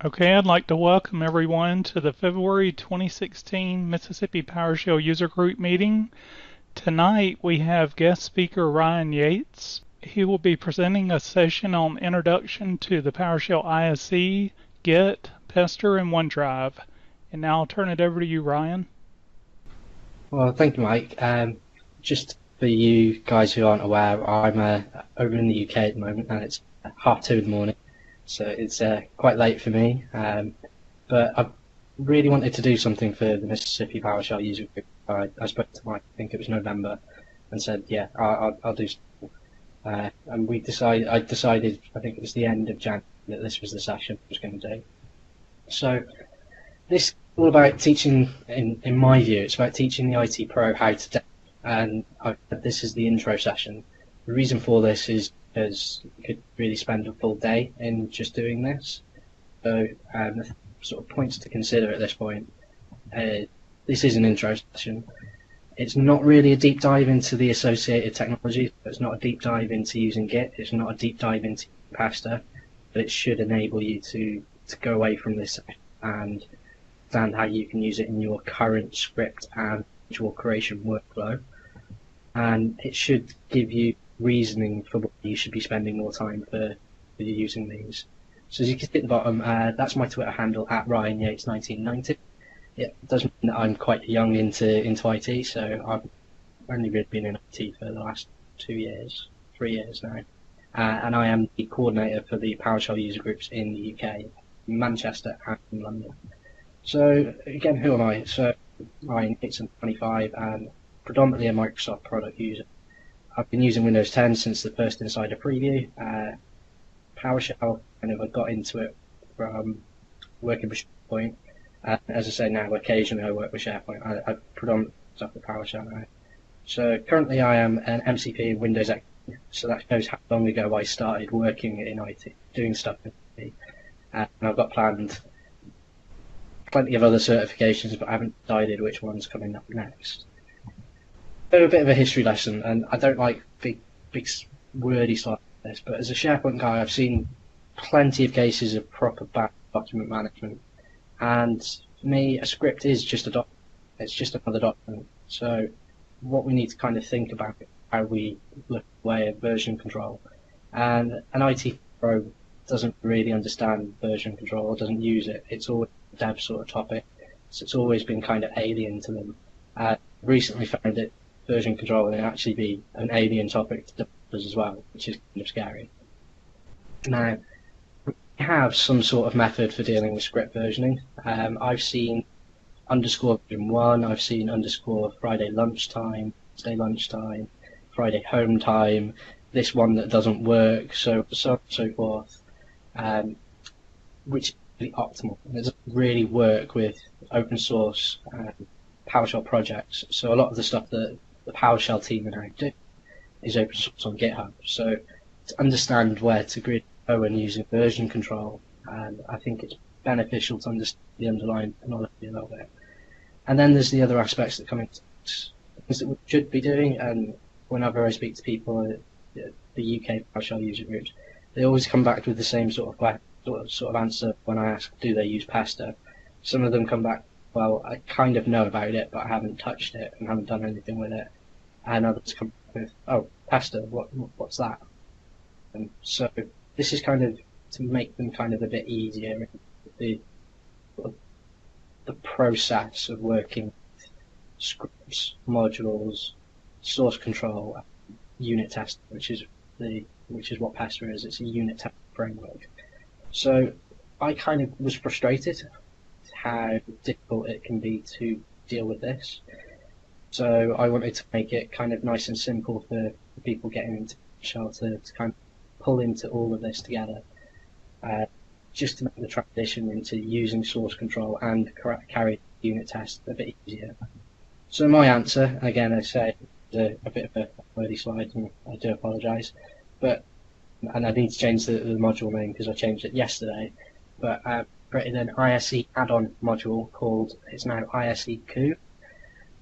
Okay, I'd like to welcome everyone to the February 2016 Mississippi PowerShell User Group meeting. Tonight we have guest speaker Ryan Yates. He will be presenting a session on introduction to the PowerShell ISE, Git, Pester, and OneDrive. And now I'll turn it over to you, Ryan. Well, thank you, Mike. Just for you guys who aren't aware, I'm over in the UK at the moment, and it's 2:30 in the morning, so it's quite late for me. But I really wanted to do something for the Mississippi PowerShell user group. I spoke to Mike, I think it was November, and said, yeah, I'll do something. And I decided, I think it was the end of January, that this was the session I was going to do. So this is all about teaching, in my view, it's about teaching the IT pro how to dev, and this is the intro session. The reason for this is because you could really spend a full day in just doing this. So the sort of points to consider at this point, this is an intro session. It's not really a deep dive into the associated technologies. It's not a deep dive into using Git. It's not a deep dive into Pester, but it should enable you to go away from this and understand how you can use it in your current script and visual creation workflow. And it should give you reasoning for what you should be spending more time for using these. So as you can see at the bottom, that's my Twitter handle at Ryan Yates 1990. It does mean that I'm quite young into IT, so I've only really been in IT for the last 3 years now. And I am the coordinator for the PowerShell user groups in the UK, Manchester and in London. So again, who am I? So Ryan Yates, I'm 25 and predominantly a Microsoft product user. I've been using Windows 10 since the first Insider preview. PowerShell, I got into it from working with SharePoint. As I say now, occasionally I work with SharePoint. I predominantly stuff with PowerShell now. So currently I am an MCP in Windows XP, so that shows how long ago I started working in IT, doing stuff in IT. And I've got planned plenty of other certifications, but I haven't decided which one's coming up next. So a bit of a history lesson, and I don't like big wordy slides like this, but as a SharePoint guy, I've seen plenty of cases of proper bad document management. And for me, a script is just a document. It's just another document. So what we need to kind of think about is how we look at the way of version control. And an IT pro doesn't really understand version control or doesn't use it. It's always a dev sort of topic. So it's always been kind of alien to them. Recently found that version control can actually be an alien topic to developers as well, which is kind of scary. Now, have some sort of method for dealing with script versioning. I've seen underscore version 1, I've seen underscore Friday lunchtime, Wednesday lunchtime, Friday home time, this one that doesn't work, so on and so forth, which is really optimal. It doesn't really work with open source PowerShell projects. So a lot of the stuff that the PowerShell team are now doing is open source on GitHub. So to understand where to go when using version control, and I think it's beneficial to understand the underlying technology a little bit. And then there's the other aspects that come into things that we should be doing, and whenever I speak to people at the UK PowerShell user groups, they always come back with the same sort of answer when I ask, do they use Pester? Some of them come back, well, I kind of know about it, but I haven't touched it and haven't done anything with it. And others come back with, oh, Pester, what's that? And so this is kind of to make them kind of a bit easier, the process of working with scripts, modules, source control, unit testing, which is what Pester is. It's a unit testing framework. So I kind of was frustrated how difficult it can be to deal with this. So I wanted to make it kind of nice and simple for people getting into Shell to kind of pull into all of this together, just to make the transition into using source control and carry unit tests a bit easier. So my answer, again, I say, is a bit of a wordy slide, and I do apologise, and I need to change the module name because I changed it yesterday, but I've created an ISE add-on module called, it's now ISE Coup,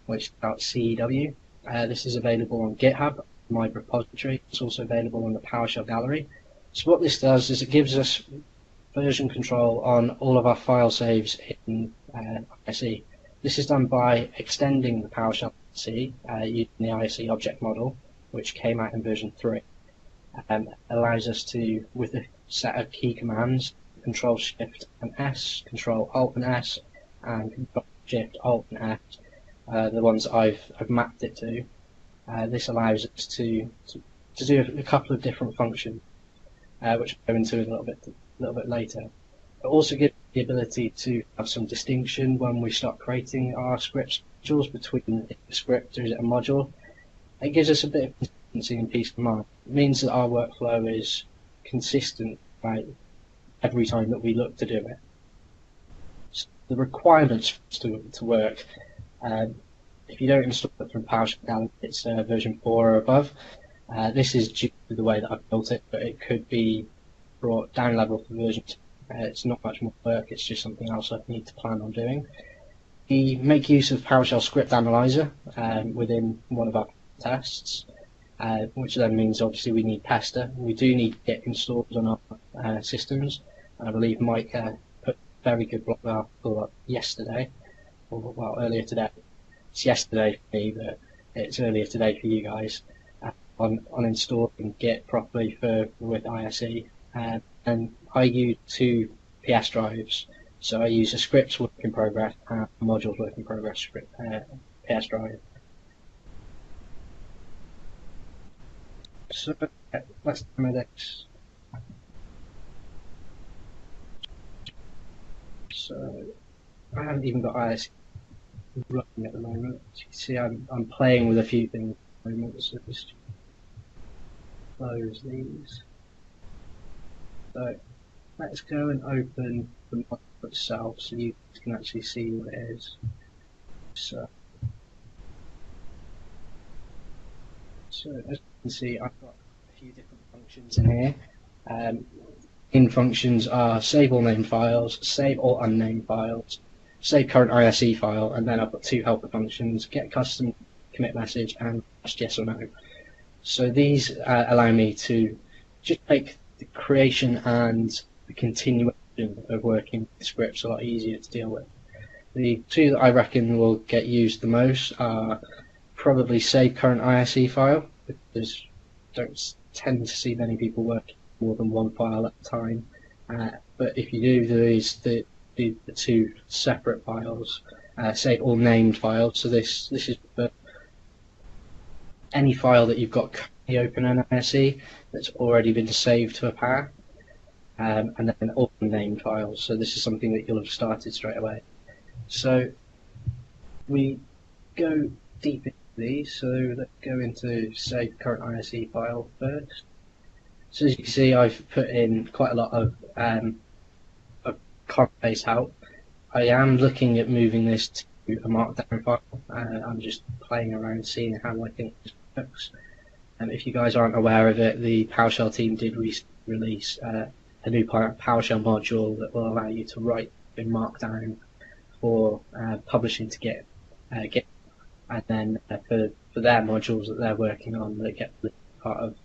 which is CEW. This is available on GitHub, my repository. It's also available on the PowerShell gallery. So what this does is it gives us version control on all of our file saves in ISE. This is done by extending the PowerShell ISE using the ISE object model, which came out in version 3. Allows us to, with a set of key commands, Control Shift and S, Control Alt and S, and Control Shift Alt and S, the ones I've mapped it to. This allows us to do a couple of different functions, which I'll go into a little bit later. It also gives the ability to have some distinction when we start creating our script modules between a script or is it a module. It gives us a bit of consistency and peace of mind. It means that our workflow is consistent, right, every time that we look to do it. So the requirements to work, if you don't install it from PowerShell, it's version 4 or above. This is due to the way that I've built it, but it could be brought down level for version 2. It's not much more work, it's just something else I need to plan on doing. We make use of PowerShell Script Analyzer within one of our tests, which then means obviously we need Pester. We do need Git installed on our systems, and I believe Mike put a very good blog article up yesterday, or well, earlier today. It's yesterday for me, but it's earlier today for you guys, on installing Git properly with ISE. And I use 2 PS drives, so I use a scripts work in progress and a modules work in progress script PS drive. So let's demo this. So I haven't even got ISE running at the moment. As you can see, I'm playing with a few things at the moment, so just close these. So let's go and open the module itself so you can actually see what it is. So as you can see, I've got a few different functions in here. In functions are save all named files, save all unnamed files, save current ISE file, and then I've got 2 helper functions, get custom commit message and just yes or no. So these allow me to just make the creation and the continuation of working with scripts a lot easier to deal with. The 2 that I reckon will get used the most are probably save current ISE file, because I don't tend to see many people working more than 1 file at a time. But if you do, there is the 2 separate files, save all named files. So this is for any file that you've got currently open in ISE that's already been saved to a path, and then all named files. So this is something that you'll have started straight away. So we go deep into these. So let's go into save current ISE file first. So as you can see, I've put in quite a lot of content-based help. I am looking at moving this to a markdown file. I'm just playing around, seeing how I think this works. And if you guys aren't aware of it, the PowerShell team did release a new PowerShell module that will allow you to write in markdown for publishing to Git, and then for their modules that they're working on that get part of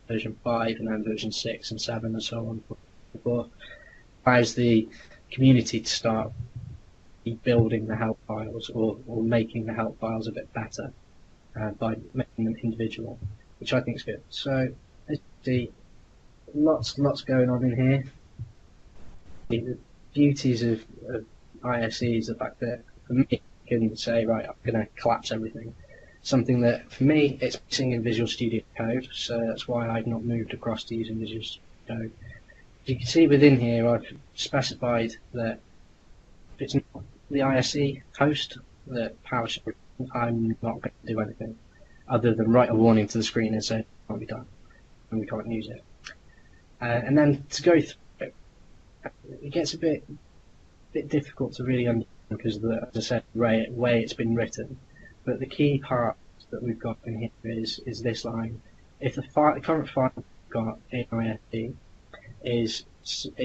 version 5 and then version 6 and 7 and so on. Allows the community to start building the help files or making the help files a bit better by making them individual, which I think is good. So as you see, lots going on in here. The beauties of ISE is the fact that for me, you can say, right, I'm going to collapse everything. Something that for me, it's missing in Visual Studio Code, so that's why I've not moved across to using Visual Studio Code. As you can see within here, I've specified that if it's not the ISE host that PowerShell, I'm not going to do anything other than write a warning to the screen and say it can't be done and we can't use it. And then to go through it, it gets a bit difficult to really understand because, as I said, the way it's been written. But the key part that we've got in here is this line: if the current file we've got in ISE is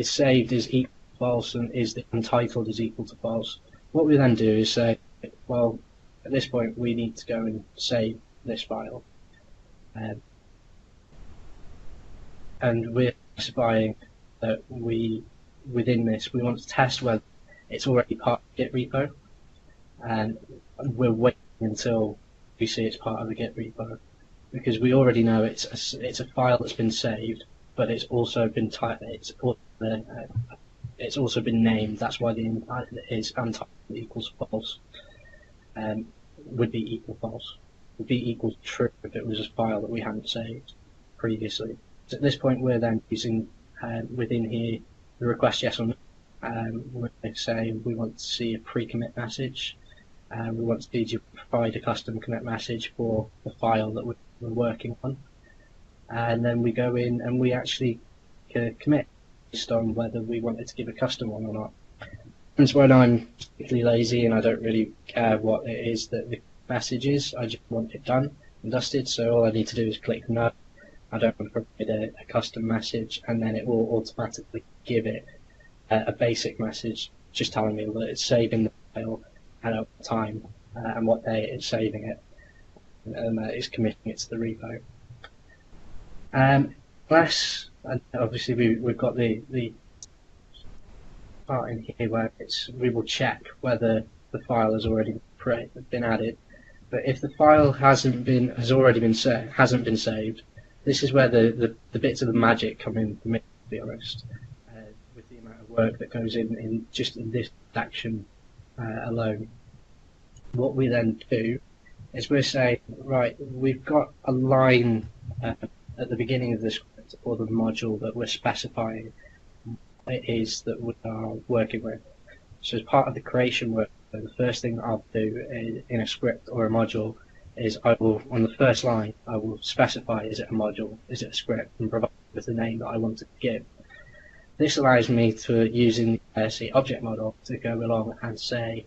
saved as equal to false and is the untitled is equal to false, what we then do is say, well, at this point we need to go and save this file, and we're specifying that we within this, we want to test whether it's already part of the Git repo, and we're waiting until we see it's part of the Git repo, because we already know it's a file that's been saved, but it's also been it's also been named. That's why the is untitled equals false. Would be equal false. Would be equal true if it was a file that we hadn't saved previously. So at this point, we're then using within here the request yes or no. We're saying we want to see a pre-commit message. We want to provide a custom commit message for the file that we're working on, and then we go in and we actually commit based on whether we wanted to give a custom one or not. That's when I'm particularly lazy and I don't really care what it is that the message is. I just want it done and dusted. So all I need to do is click no. I don't want to provide a custom message, and then it will automatically give it a basic message, just telling me that it's saving the file and at what time and what day it's saving it, and it's committing it to the repo. Obviously we've got the part in here where we will check whether the file has already been added. But if the file hasn't been saved, this is where the bits of the magic come in for me, to be honest. With the amount of work that goes in just in this action alone, what we then do is we're saying, right, we've got a line at the beginning of the script or the module that we're specifying what it is that we are working with. So as part of the creation work, the first thing I'll do in a script or a module is I will, on the first line, I will specify, is it a module, is it a script, and provide with the name that I want to give. This allows me to, using the ISC object model, to go along and say,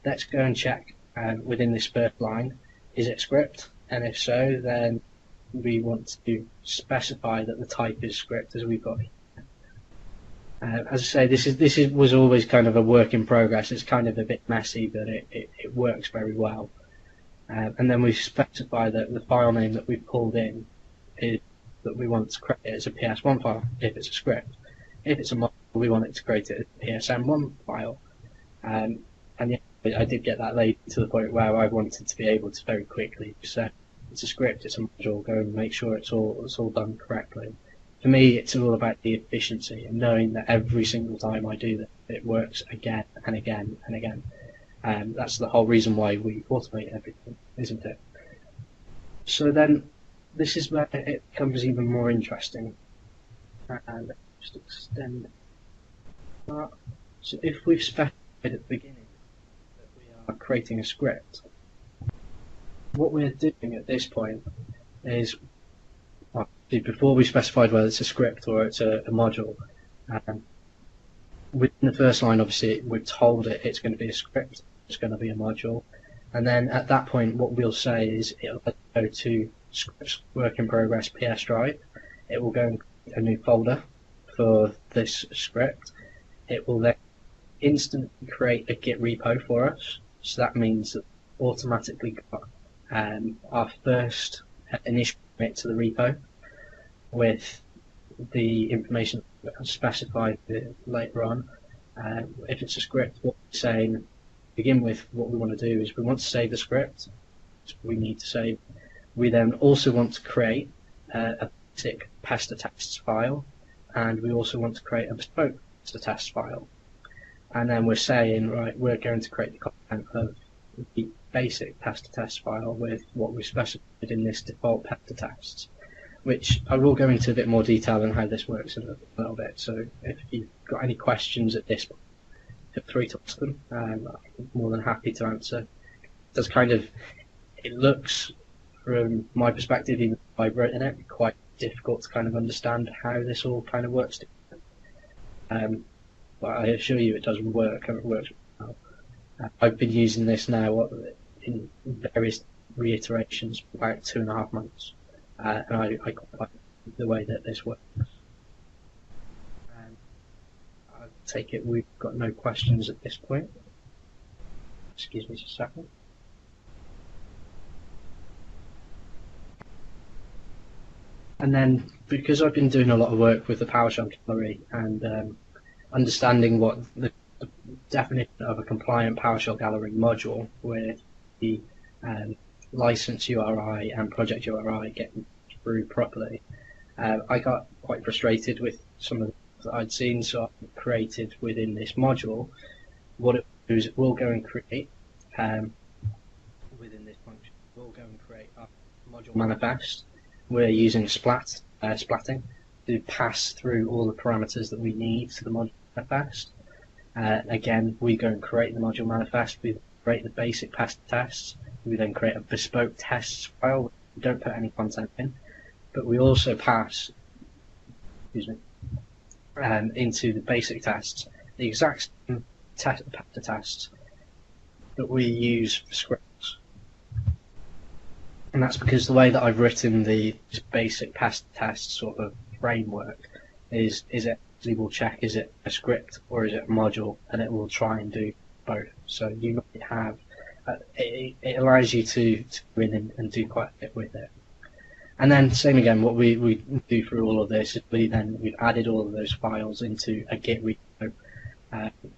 let's go and check within this first line, is it a script? And if so, then we want to specify that the type is script, as we've got here. As I say, this was always kind of a work in progress. It's kind of a bit messy, but it works very well. And then we specify that the file name that we've pulled in is that we want to create it as a PS1 file if it's a script. If it's a module, we want it to create it as a PSM1 file. And yeah, I did get that later to the point where I wanted to be able to very quickly say it's a script, it's a module, go and make sure it's all done correctly. For me, it's all about the efficiency and knowing that every single time I do that, it works again and again and again. That's the whole reason why we automate everything, isn't it? So then, this is where it becomes even more interesting. And just extend that. So if we've specified at the beginning that we are creating a script, what we're doing at this point is, well, before we specified whether it's a script or it's a module, within the first line, obviously, we've told it it's going to be a script, it's going to be a module, and then at that point, what we'll say is it'll go to scripts work in progress PS drive. It will go and create a new folder for this script. It will then instantly create a Git repo for us. So that means that we automatically got our first initial commit to the repo with the information specified later on. If it's a script, what we're saying to begin with, what we want to do is we want to save the script. So we need to save. We then also want to create a basic Pester tests file, and we also want to create a bespoke Pester tests file. And then we're saying, right, we're going to create the content of the basic Pester test file with what we specified in this default Pester tests, which I will go into a bit more detail on how this works in a little bit. So if you've got any questions at this point, feel free to ask them. I'm more than happy to answer. It looks, from my perspective, even if I've written it, quite difficult to kind of understand how this all kind of works together. But I assure you it does work, and it works well. I've been using this now in various reiterations for about 2.5 months, and I quite like the way that this works. I take it we've got no questions at this point. Excuse me just a second. And then, because I've been doing a lot of work with the PowerShell gallery, and understanding what the definition of a compliant PowerShell gallery module with the license URI and project URI getting through properly. I got quite frustrated with some of the things that I'd seen, so I created within this module. What it will do is it will go and create within this function. We'll go and create our module manifest. We're using splatting to pass through all the parameters that we need to the module manifest. Again, we go and create the module manifest. We create the basic tests. We then create a bespoke tests file. We don't put any content in, but we also pass, into the basic tests the exact same tests that we use for scripts. And that's because the way that I've written the basic past test sort of framework is it will check, is it a script or is it a module, and it will try and do both. So you might have it allows you to go in and do quite a bit with it. And then same again, what we do for all of this is we've added all of those files into a Git repo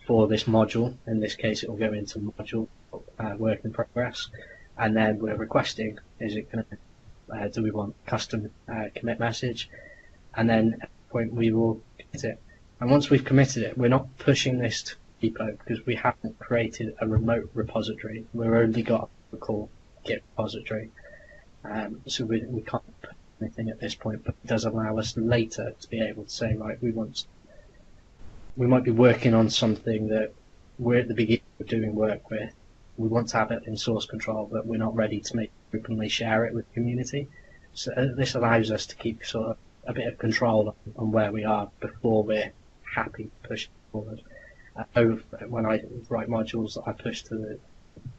for this module. In this case, it will go into module work in progress, and then we're requesting, is it going to do we want custom commit message, and then at that point we will commit it. And once we've committed it, we're not pushing this to repo because we haven't created a remote repository. We've only got a local Git repository. So we can't put anything at this point, but it does allow us later to be able to say, right, we might be working on something that we're at the beginning of doing work with. We want to have it in source control, but we're not ready to openly share it with the community. So this allows us to keep sort of a bit of control on where we are before we're happy to push forward. When I write modules that I push to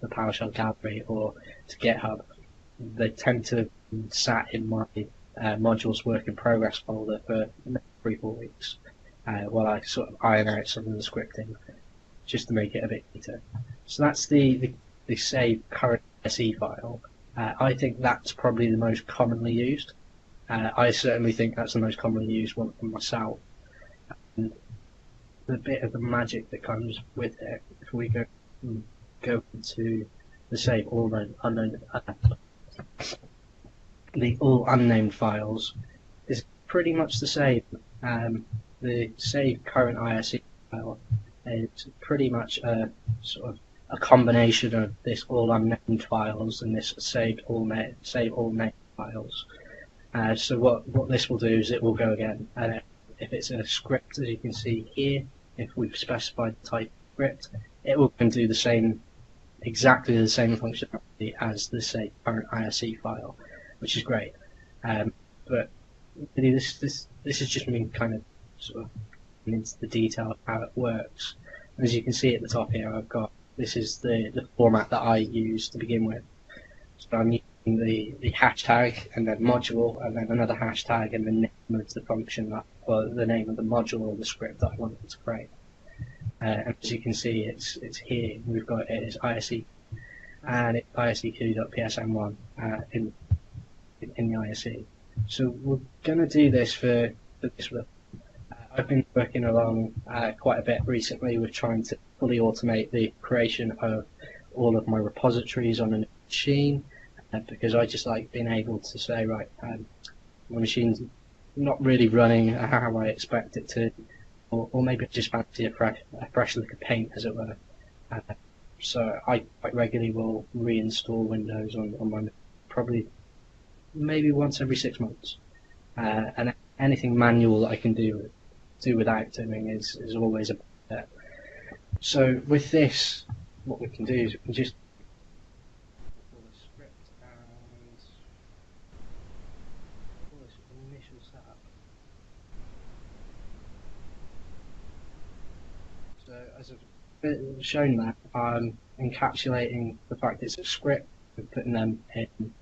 the PowerShell gallery or to GitHub, they tend to sat in my modules work in progress folder for 3-4 weeks while I sort of iron out some of the scripting just to make it a bit neater. So that's the save current SE file. I think that's probably the most commonly used. I certainly think that's the most commonly used one for myself. And the bit of the magic that comes with it, if we go to the save all unknown the all unnamed files is pretty much the same. The save current ISE file is pretty much a sort of a combination of this all unnamed files and this save all named files. So what this will do is it will go again, and if it's a script, as you can see here, if we've specified the type of script, it will do the same, exactly the same functionality as the save current ISE file, which is great. But really this is just me kind of sort of into the detail of how it works. As you can see at the top here, I've got, this is the format that I use to begin with. So I'm using the hashtag and then module and then another hashtag and the name of the function or the name of the module or the script that I wanted to create. And as you can see, it's here. We've got it as ISE and it's ISEQ.psm1 in the ISE. So we're going to do this for this. I've been working along quite a bit recently with trying to fully automate the creation of all of my repositories on a machine, because I just like being able to say, right, my machine's not really running how I expect it to, or maybe I just fancy a fresh lick of paint, as it were. So I quite regularly will reinstall Windows on my, probably maybe once every 6 months, and anything manual that I can do without doing is always a benefit. So with this, what we can do is we can just pull the script and pull this initial setup. So as I've shown that, I'm encapsulating the fact it's a script and putting them in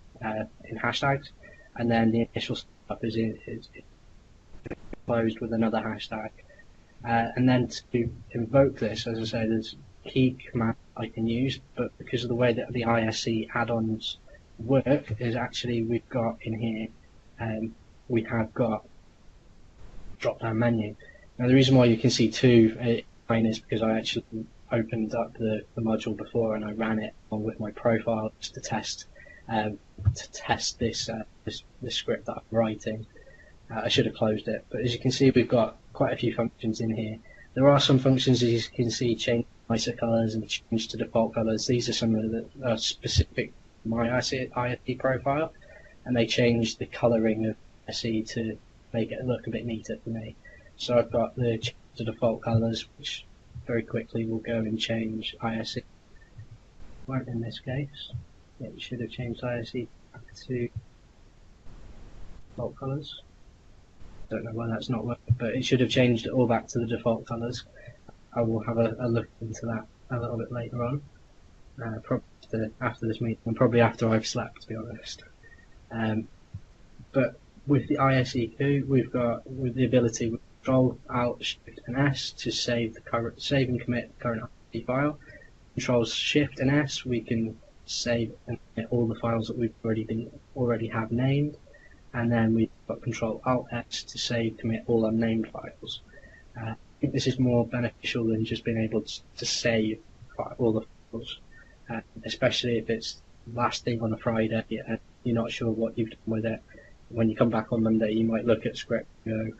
hashtags, and then the initial setup is closed with another hashtag. And then to invoke this, as I say, there's key command I can use, but because of the way that the ISE add-ons work, is actually we've got in here, we have got drop-down menu. Now the reason why you can see two mine is because I actually opened up the module before and I ran it along with my profile just to test this script that I'm writing. I should have closed it, but as you can see, we've got quite a few functions in here. There are some functions, as you can see, change ISO colors and change to default colors. These are some of the specific to my ISE profile, and they change the coloring of ISE to make it look a bit neater for me. So I've got the change to default colors, which very quickly will go and change ISE. Won't in this case. It should have changed ISE back to default colors. Don't know why that's not working, but it should have changed it all back to the default colors. I will have a look into that a little bit later on, probably after this meeting, and probably after I've slept, to be honest. But with the ISE2, we've got the ability with Control Alt Shift and S to save and commit the current ISE file. Control Shift and S, we can save and commit all the files that we've already have named. And then we've got Control Alt S to save, commit all unnamed files. I think this is more beneficial than just being able to save all the files, especially if it's last thing on a Friday and you're not sure what you've done with it. When you come back on Monday, you might look at script and go,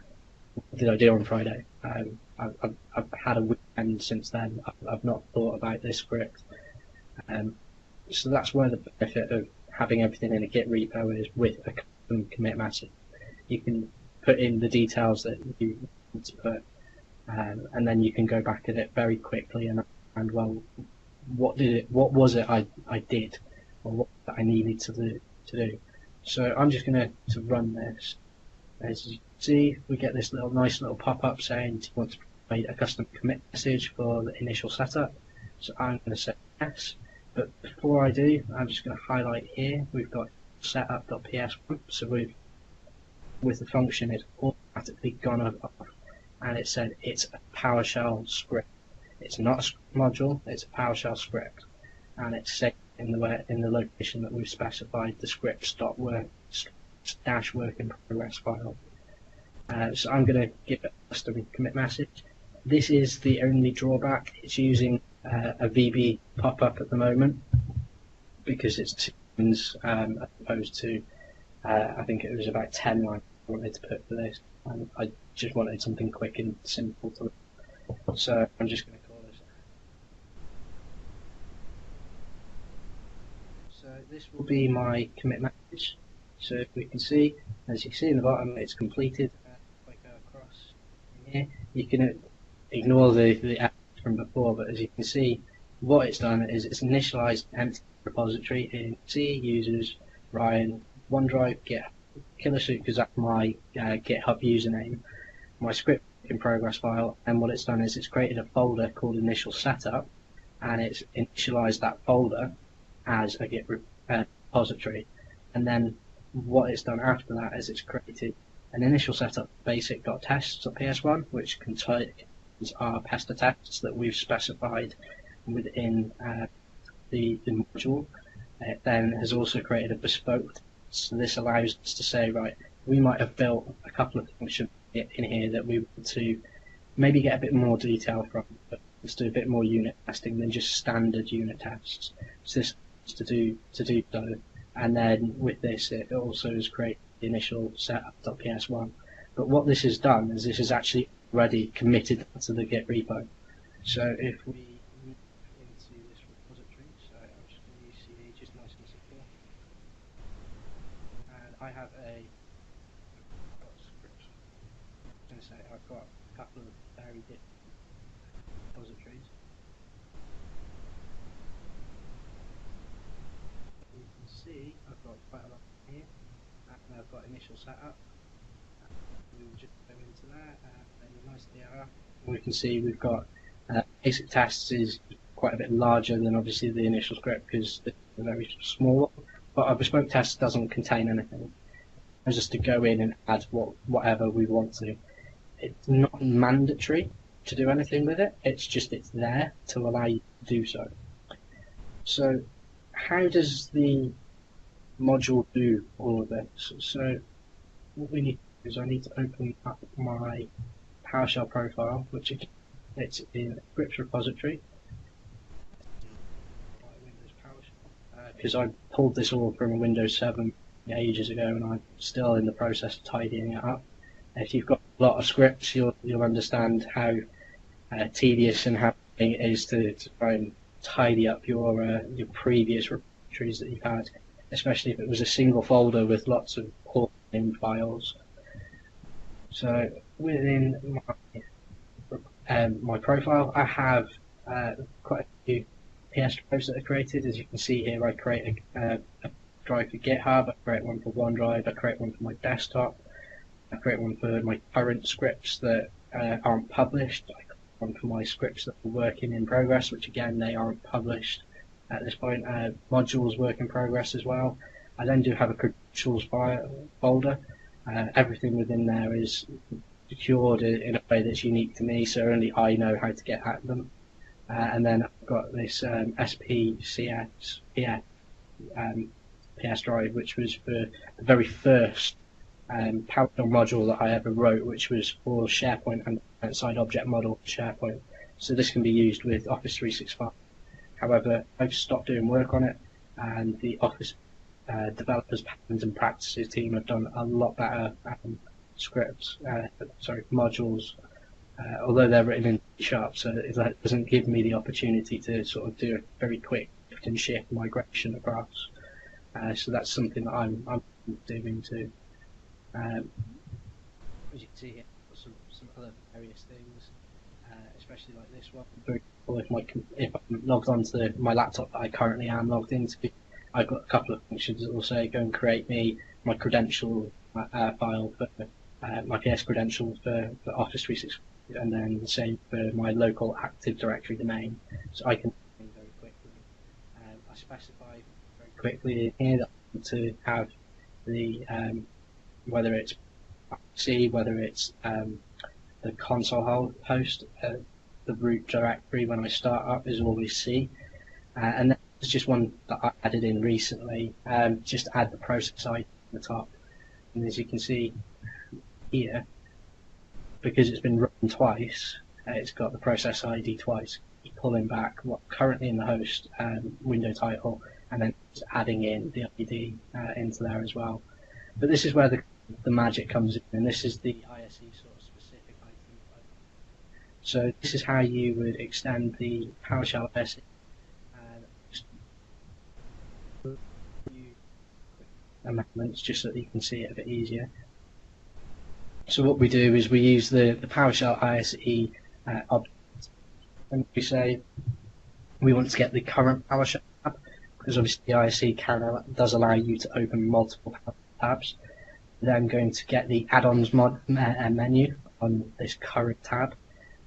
what did I do on Friday? I've had a weekend since then. I've not thought about this script. So that's where the benefit of having everything in a Git repo is with a commit message. You can put in the details that you want to put, and then you can go back at it very quickly and well, what was it I did, or what I needed to do. So I'm just going to run this. As you can see, we get this nice little pop-up saying, do you want to provide a custom commit message for the initial setup? So I'm going to say yes. But before I do, I'm just going to highlight here, we've got setup.ps1, so with the function it's automatically gone off, and it said it's a PowerShell script. It's not a script module, it's a PowerShell script, and it's set in the location that we've specified, the scripts.work --work in progress file. So I'm going to give it a custom commit message. This is the only drawback. It's using a VB pop-up at the moment because it's 2 lines as opposed to I think it was about 10 lines I wanted to put for this. I just wanted something quick and simple to read. So I'm just going to call this. So this will be my commit message. So if we can see, as you can see in the bottom, it's completed. If I go across here, you can ignore the app from before, but as you can see, what it's done is it's initialized an empty repository in C, users, Ryan, OneDrive, GitHub, Killer Suit, because that's my GitHub username, my script in progress file, and what it's done is it's created a folder called initial setup, and it's initialized that folder as a Git repository, and then what it's done after that is it's created an initial setup basic.tests.ps1, which contains our Pester tests that we've specified within the module. It then has also created a bespoke test. So this allows us to say, right, we might have built a couple of functions in here that we want to maybe get a bit more detail from, but let's do a bit more unit testing than just standard unit tests. So this is to do so. And then with this, it also has created the initial setup.ps1. But what this has done is this is actually already committed to the Git repo. So if we move into this repository, so I'm just going to use CD, just nice and simple. And I have a script. I'm going to say I've got a couple of very different repositories. You can see I've got quite a lot here, and I've got initial setup. We will just go into that, and a nice DRR. We can see we've got basic tests is quite a bit larger than obviously the initial script because it's a very small one, but our bespoke test doesn't contain anything. It allows us to go in and add whatever we want to. It's not mandatory to do anything with it, it's there to allow you to do so. So how does the module do all of this? So what we need to do is I need to open up my PowerShell profile, which again, it's in a scripts repository. Windows PowerShell, because I pulled this all from a Windows 7 ages ago, and I'm still in the process of tidying it up. If you've got a lot of scripts, you'll understand how tedious and how it is to try and tidy up your previous repositories that you've had, especially if it was a single folder with lots of poor named files. So within my profile, I have quite a few PS drives that are created. As you can see here, I create a drive for GitHub, I create one for OneDrive, I create one for my desktop, I create one for my current scripts that aren't published, I create one for my scripts that are working in progress, which again, they aren't published at this point. Modules work in progress as well. I then do have a credentials folder. Everything within there is secured in a way that's unique to me, so only I know how to get at them. And then I've got this SPCS PS drive, which was for the very first PowerShell module that I ever wrote, which was for SharePoint and client-side object model for SharePoint. So this can be used with Office 365. However, I've stopped doing work on it, and the Office developers, patterns and practices team have done a lot better modules, although they're written in C#, so that doesn't give me the opportunity to sort of do a very quick lift and shift migration across. So that's something that I'm doing too. As you can see here, some other various things, especially like this one. Very cool if I'm logged onto my laptop that I currently am logged into, I've got a couple of functions that will say go and create me my credential file for my PS credentials for Office 365, and then the same for my local Active Directory domain. So I can do it very quickly. I specify very quickly here that I want to have the whether it's C, whether it's the console host, the root directory when I start up is always C, and then there's just one that I added in recently, just add the process ID on the top, and as you can see here, because it's been run twice, it's got the process ID twice, pulling back what's currently in the host window title, and then just adding in the ID into there as well. But this is where the magic comes in, and this is the ISE sort of specific item type. So this is how you would extend the PowerShell ISE. Amendments just so that you can see it a bit easier. So what we do is we use the PowerShell ISE object, and we say we want to get the current PowerShell tab, because obviously the ISE does allow you to open multiple tabs. Then going to get the add-ons menu on this current tab.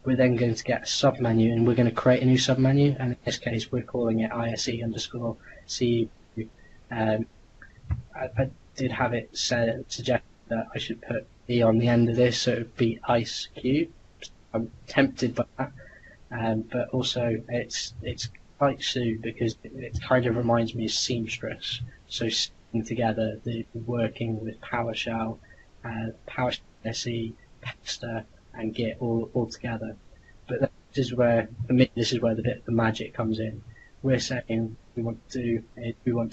We're then going to get a submenu, and we're going to create a new submenu, and in this case we're calling it ISE_CU. I did have it suggest that I should put E on the end of this, so it would be IceQ. I'm tempted by that, but also it's quite Sue because it kind of reminds me of seamstress. So stringing together the working with PowerShell, PowerShell SE, Pester, and Git all together. But this is where, for me, this is where the bit of the magic comes in. We're saying we want to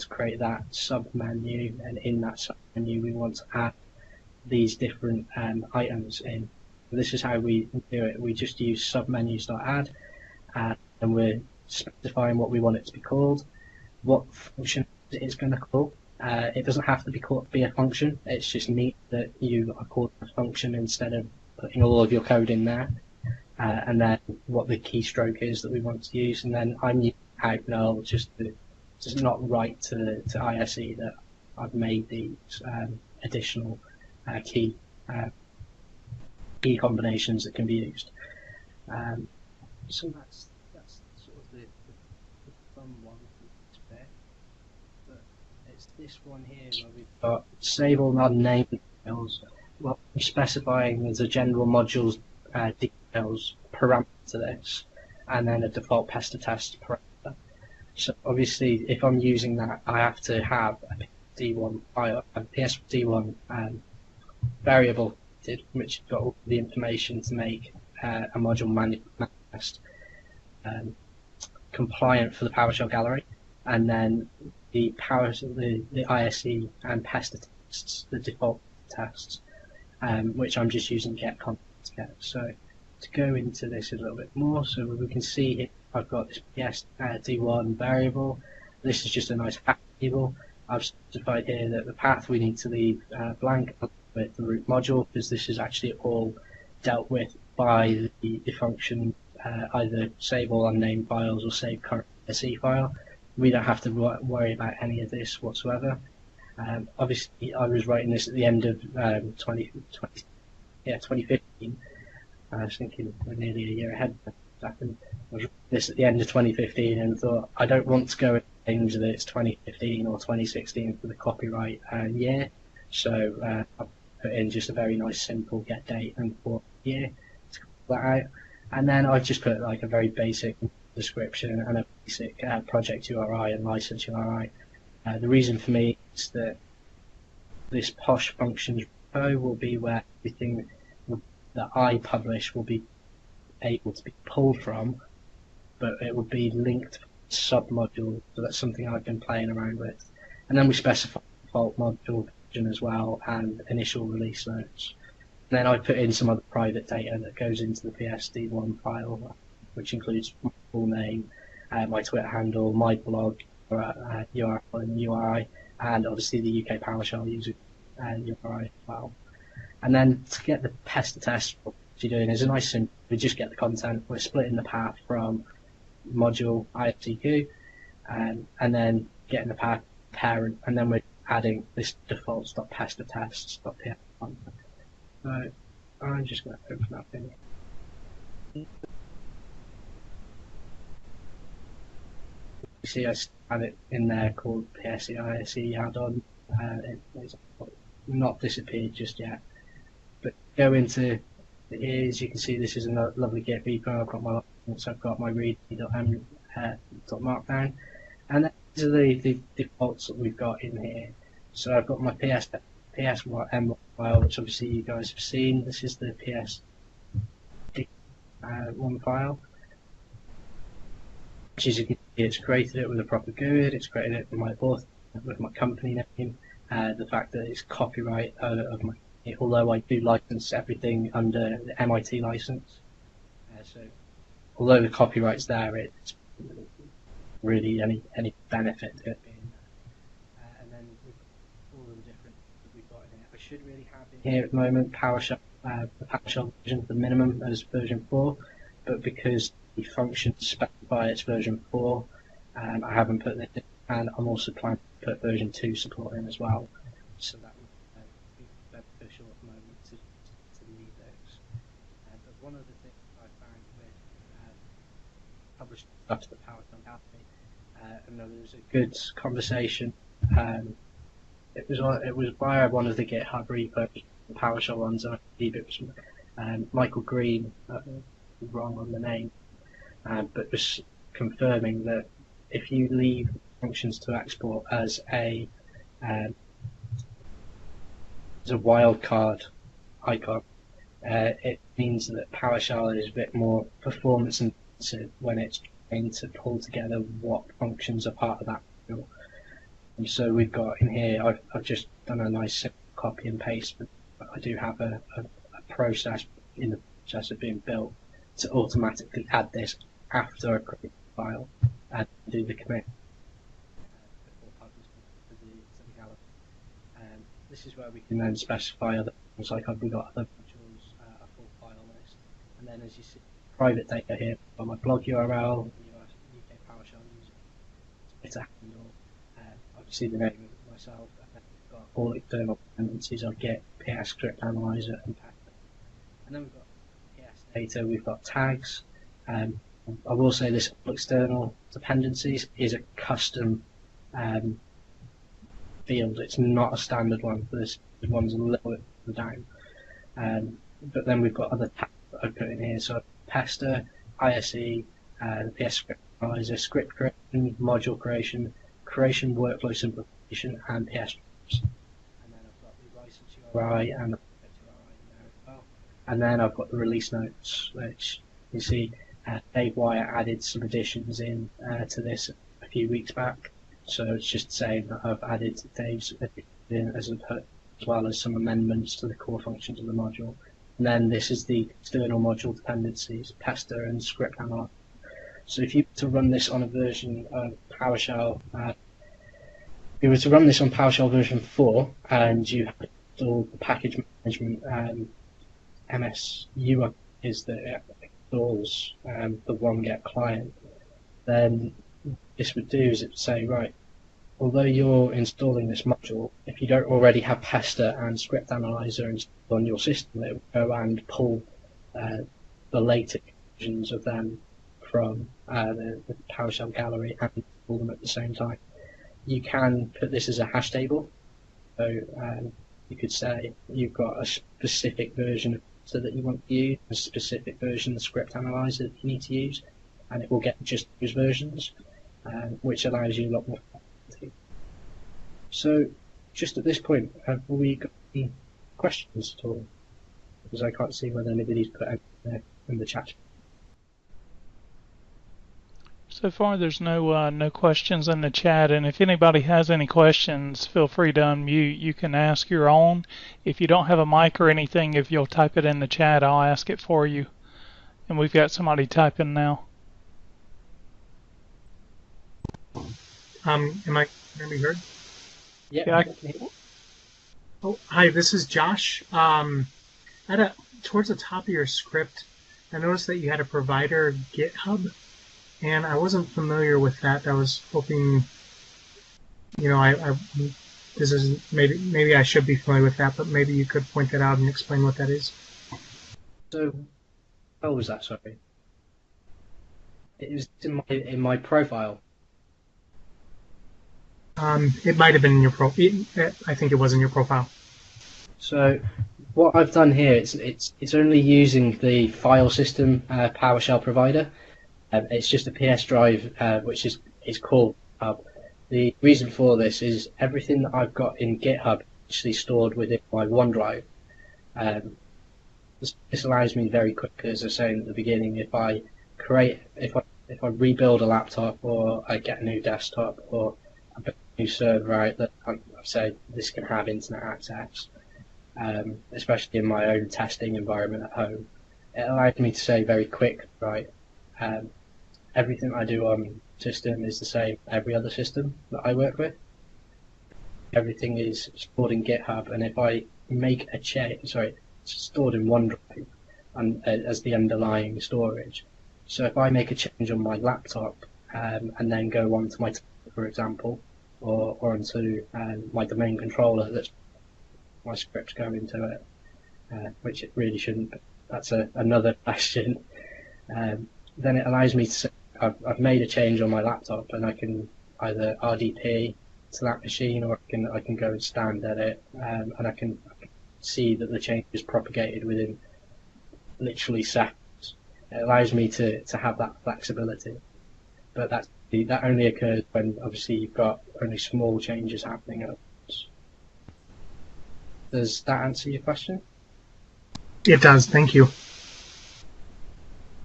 create that sub menu, and in that sub menu we want to add these different items in. This is how we do it. We just use submenus.add, and we're specifying what we want it to be called, what function it's going to call. It doesn't have to be a function. It's just neat that you are calling a function instead of putting all of your code in there. And then what the keystroke is that we want to use, and then I'm using Outnull just not write to ISE that I've made these additional key combinations that can be used. So that's sort of the fun one to pick. But it's this one here where we've got save all non-named details. Well, I'm specifying as a general modules details parameter to this, and then a default pester test parameter. So obviously, if I'm using that, I have to have a PSD1 variable selected, which has got all the information to make a module manifest compliant for the PowerShell gallery, and then the ISE and Pester tests, the default tests, which I'm just using get content to get. So to go into this a little bit more, so we can see here I've got this PSD1 variable. This is just a nice path table. I've specified here that the path we need to leave blank with the root module, because this is actually all dealt with by the function either save all unnamed files or save current SE file. We don't have to worry about any of this whatsoever. Obviously, I was writing this at the end of 2015. I was thinking we're nearly a year ahead. I was writing this at the end of 2015 and thought I don't want to go and change that it's 2015 or 2016 for the copyright year. So I put in just a very nice simple get date and for year to call that out. And then I've just put like a very basic description and a basic project URI and license URI. The reason for me is that this posh functions repo will be where everything that I publish will be able to be pulled from, but it will be linked sub-module, so that's something I've been playing around with. And then we specify default module version as well and initial release notes. And then I put in some other private data that goes into the PSD1 file, which includes my full name, my Twitter handle, my blog, URL and URI, and obviously the UK PowerShell user URI as well. And then to get the Pester test, what you're doing is a nice simple, we just get the content, we're splitting the path from module IFTQ, and then getting the path parent, and then we're adding this defaults.pestertests.py. So I'm just going to open up in. You see I have it in there called PSEISE add-on. It's not disappeared just yet. But go into here, as you can see, this is a lovely Git repo. I've got my license, I've got my read.markdown, and these are the defaults that we've got in here. So I've got my PS1 file, which obviously you guys have seen. This is the PS1 file. Which, as you can see, it's created it with a proper GUID. It's created it with my author, with my company name. The fact that it's copyright of my, although I do license everything under the MIT license. So although the copyright's there, it's really any benefit to it being there. And then all the different that we've got in here. I should really have in here at the moment PowerShell, the PowerShell version, the minimum as version 4, but because the function specify its version 4, I haven't put this in, and I'm also planning to put version 2 support in as well. So that would be beneficial at the moment to leave those. But one of the things I found with publishing stuff to the PowerShell Gallery, and there was a good conversation. It was via one of the GitHub repos, the PowerShell ones, and I believe it was Michael Green, wrong on the name, but was confirming that if you leave functions to export as a wildcard icon, it means that PowerShell is a bit more performance intensive when it's trying to pull together what functions are part of that module. And so we've got in here, I've just done a nice simple copy and paste, but I do have a process in the process of being built to automatically add this after I create the file and do the commit before publishing to the gallery. This is where we can then specify other things, like we've got other modules, a full file list, and then as you see, private data here on my blog URL, UK PowerShell user, Twitter handle, obviously the name of myself, and then we've got all external dependencies on Git, PS script analyzer, and Pester. And then we've got PS data, we've got tags. I will say this external dependencies is a custom field. It's not a standard one for this. The one's a little bit down. But then we've got other tags that I put in here. So Pester, ISE, the PS script analyzer, script creation, module creation, workflow simplification, and PS. And then I've got the license URI and the project URI in there as And then I've got the release notes, which you see Dave Wyatt added some additions in to this a few weeks back. So it's just saying that I've added Dave's additions in as well as some amendments to the core functions of the module. And then this is the external module dependencies, Pester and script analyzer. So if you were to run this on a version of PowerShell, if you were to run this on PowerShell version 4 and you have installed the package management MSU is that installs the OneGet client, then this would do is it would say, right, although you're installing this module, if you don't already have Pester and Script Analyzer installed on your system, it will go and pull the latest versions of them from the PowerShell gallery and install them at the same time. You can put this as a hash table, so you could say you've got a specific version of Pester that you want to use, a specific version of the Script Analyzer that you need to use, and it will get just those versions, which allows you a lot more. So, just at this point, have we got any questions at all? Because I can't see whether anybody's put anything in the chat. So far, there's no questions in the chat, and if anybody has any questions, feel free to unmute. You can ask your own. If you don't have a mic or anything, if you'll type it in the chat, I'll ask it for you. And we've got somebody typing now. Am I going to be heard? Yeah. Oh, hi, this is Josh. Towards the top of your script, I noticed that you had a provider GitHub, and I wasn't familiar with that. I was hoping, this is maybe I should be familiar with that, but maybe you could point that out and explain what that is. So, how was that? Sorry. It was in my profile. It might have been in your I think it was in your profile. So what I've done here, it's only using the file system PowerShell provider. It's just a PS drive, which is called GitHub. The reason for this is everything that I've got in GitHub is actually stored within my OneDrive. This allows me very quickly, as I was saying at the beginning, if I rebuild a laptop or I get a new desktop or a new server out that I've said this can have internet access, especially in my own testing environment at home, it allowed me to say very quick, right, everything I do on system is the same every other system that I work with. Everything is stored in GitHub, and if I make a change, it's stored in OneDrive and as the underlying storage. So if I make a change on my laptop and then go onto my tablet, for example, or onto my domain controller, that's my scripts go into it, which it really shouldn't. But that's another question. Then it allows me to say I've made a change on my laptop, and I can either RDP to that machine, or I can go and stand at it, and I can see that the change is propagated within literally seconds. It allows me to have that flexibility, but that only occurs when obviously you've got only small changes happening at once. Does that answer your question? It does, thank you.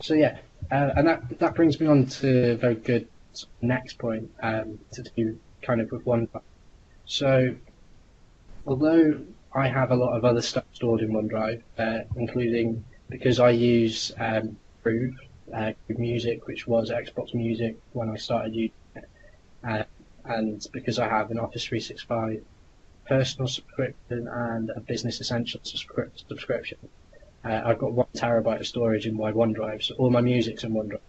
So yeah, and that brings me on to a very good next point to do kind of with OneDrive. So although I have a lot of other stuff stored in OneDrive, including because I use Groove Music, which was Xbox Music when I started using it, and because I have an Office 365 personal subscription and a Business Essentials subscription, I've got 1 terabyte of storage in my OneDrive, so all my music's in OneDrive.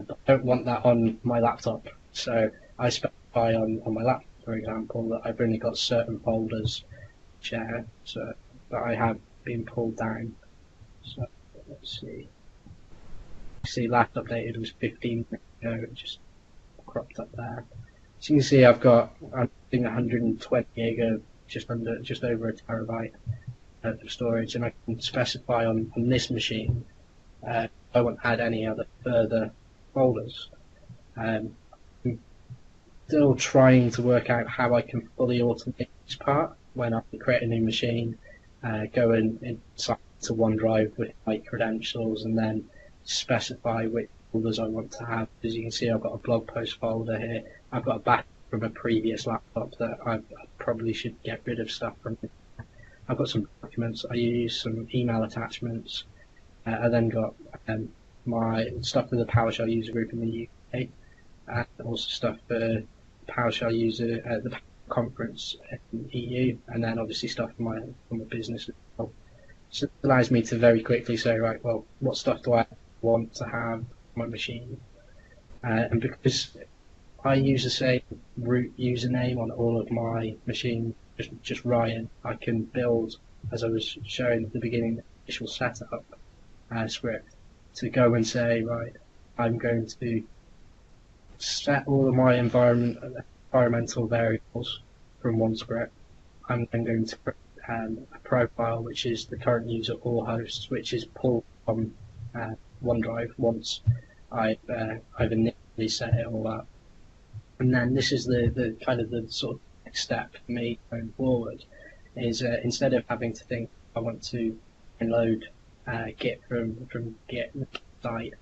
But I don't want that on my laptop, so I specify on my laptop, for example, that I've only got certain folders share, so that I have been pulled down. So let's see. See, last updated was 15 minutes ago. It just cropped up there. So you can see I've got, I think, 120 gig of just over a terabyte of storage, and I can specify on this machine I won't add any other further folders. I'm still trying to work out how I can fully automate this part when I create a new machine go and sign to OneDrive with my credentials and then specify which folders I want to have. As you can see, I've got a blog post folder here. I've got a backup from a previous laptop that I probably should get rid of stuff from. I've got some documents I use, some email attachments. I then got my stuff for the PowerShell user group in the UK, and also stuff for PowerShell user at the conference in the EU, and then obviously stuff for my business as well. So it allows me to very quickly say, right, well, what stuff do I want to have on my machine? And because I use the same root username on all of my machines, just Ryan, I can build, as I was showing at the beginning, the initial setup script to go and say, right, I'm going to set all of my environmental variables from one script. I'm then going to create a profile, which is the current user or hosts, which is pulled from OneDrive once I've initially set it all up. And then this is the kind of the sort of next step for me going forward, is instead of having to think I want to download Git from Git site,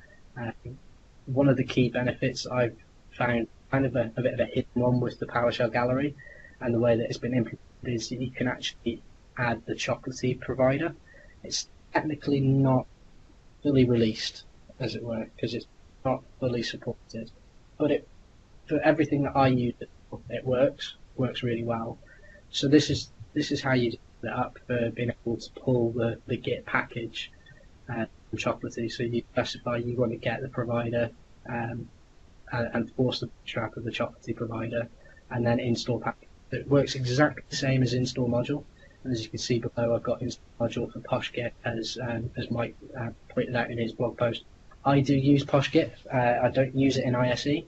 one of the key benefits I've found, kind of a bit of a hidden one with the PowerShell gallery and the way that it's been implemented, is that you can actually add the chocolatey provider. It's technically not fully released, as it were, because it's not fully supported, but for everything that I use, it works really well. So this is how you set it up for being able to pull the Git package from chocolatey. So you specify you want to get the provider and force the bootstrap of the chocolatey provider, and then install package. It works exactly the same as install module. And as you can see below, I've got install module for PoshGit, as Mike pointed out in his blog post. I do use PoshGit. I don't use it in ISE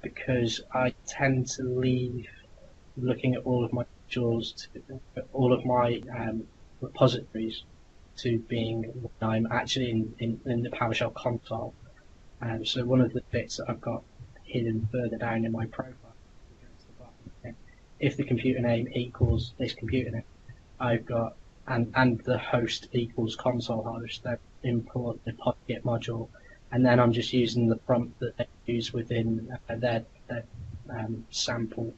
because I tend to leave looking at all of my modules, all of my repositories, to being when I'm actually in the PowerShell console. So one of the bits that I've got hidden further down in my profile, if the computer name equals this computer name, I've got and the host equals console host, then import the PoshGit module, and then I'm just using the prompt that they use within their sample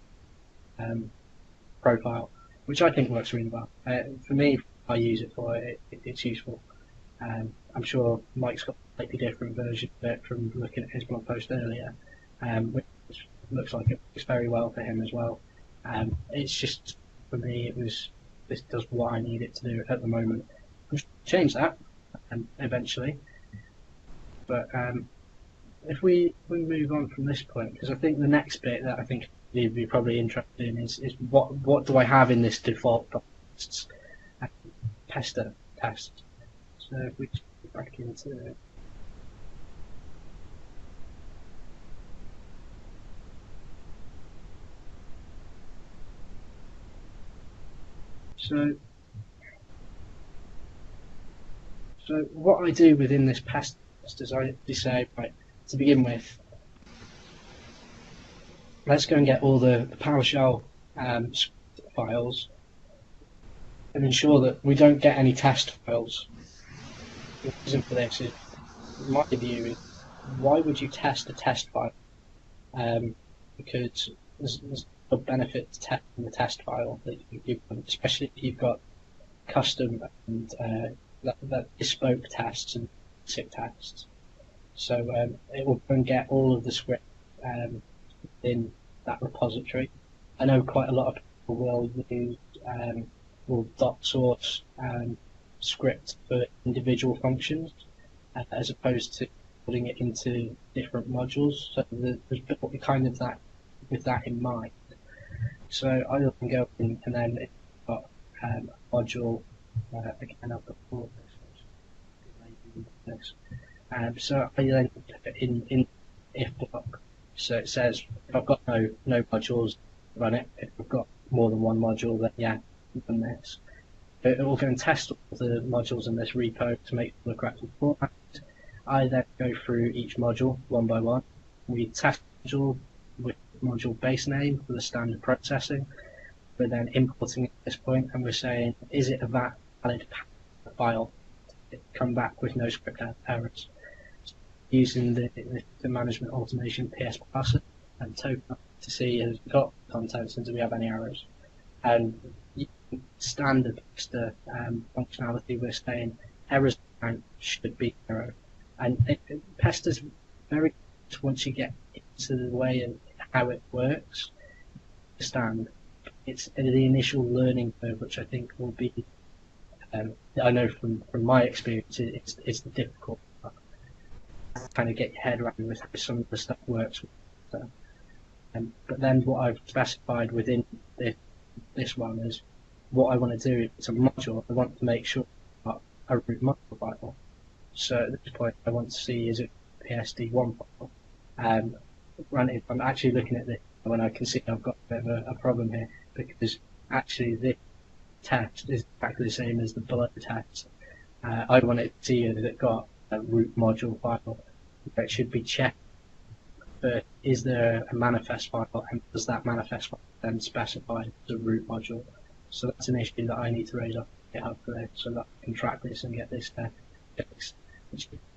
profile, which I think works really well. For me, I use it for it, it's useful. I'm sure Mike's got a slightly different version of it from looking at his blog post earlier, which looks like it works very well for him as well. It's just, for me, this does what I need it to do at the moment. I'm sure I'll change that eventually, but if we move on from this point, because I think the next bit that I think you'd be probably interested in is what do I have in this default tests, Pester test. So if we just go back into it. So what I do within this Pester test is I say, right, to begin with, let's go and get all the PowerShell files and ensure that we don't get any test files. The reason for this is, in my view, is why would you test a test file? Because there's no benefit to testing the test file that you especially if you've got custom and that bespoke tests and basic tests. So it will go and get all of the script in that repository. I know quite a lot of people will use will .source script for individual functions as opposed to putting it into different modules. So there's kind of that with that in mind. So I can go in and then if I've got a module again I've got all this. So I then put it in if block. So it says if I've got no modules, run it. If I've got more than one module, then yeah, run this. It will go and test all the modules in this repo to make the correct format. I then go through each module one by one. We test the module with module base name for the standard processing. we're then importing at this point, and we're saying, is it a valid file? Come back with no script errors. So using the management automation PS parser and token to see has it got contents and do we have any errors. And standard Pester functionality, we're saying errors should be 0. And Pester's very, once you get into the way of how it works, understand it's the initial learning curve, which I think will be, I know from my experience, it's the difficult part. Kind of get your head around with how some of the stuff works. So, but then what I've specified within this one is what I want to do. If it's a module, I want to make sure I've got a root module file. So at this point, I want to see, is it PSD1 file? Granted, I'm actually looking at this when I can see I've got a bit of a problem here, because actually this test is exactly the same as the below test. I want it to see that it got a root module file. It should be checked. But is there a manifest file, and does that manifest file then specify the root module? So that's an issue that I need to raise up GitHub for this, so that I can track this and get this fixed.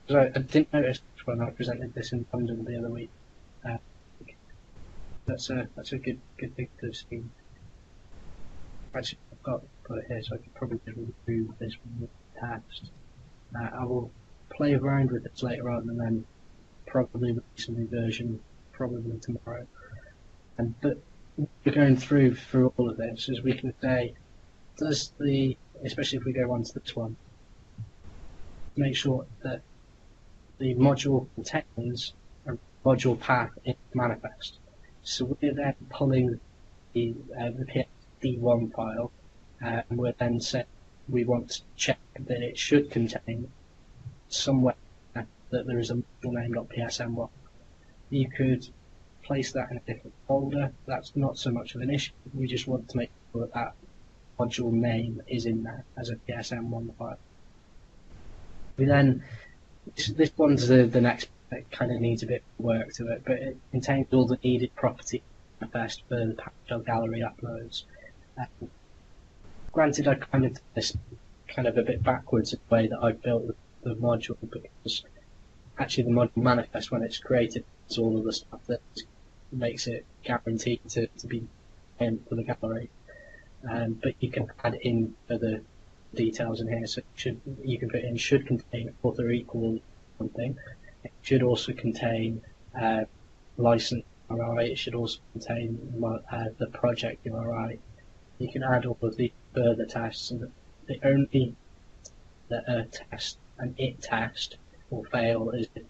So I didn't notice when I presented this in London the other week. That's a good thing to see. Actually, I've got it here, so I could probably remove this text. I will play around with this later on, and then probably release a new version probably tomorrow. But we're going through all of this, as we can say, especially if we go on to this one, make sure that the module contains a module path in manifest. So we're then pulling the PSD1 file, and we're then saying we want to check that it should contain somewhere that there is a module name.psm1. You could place that in a different folder. That's not so much of an issue. We just want to make sure that that module name is in there as a PSM1 file. We then, this one's the next that kind of needs a bit of work to it, but it contains all the needed property manifest for the PowerShell gallery uploads. Granted, I kind of did this kind of a bit backwards in the way that I've built the module, because actually the module manifest, when it's created, is all of the stuff that makes it guaranteed to be in for the gallery. But you can add in further details in here. So you can put in should contain author equal something. It should also contain license URI. It should also contain the project URI. You can add all of the further tests, and the only test, an it test, will fail is if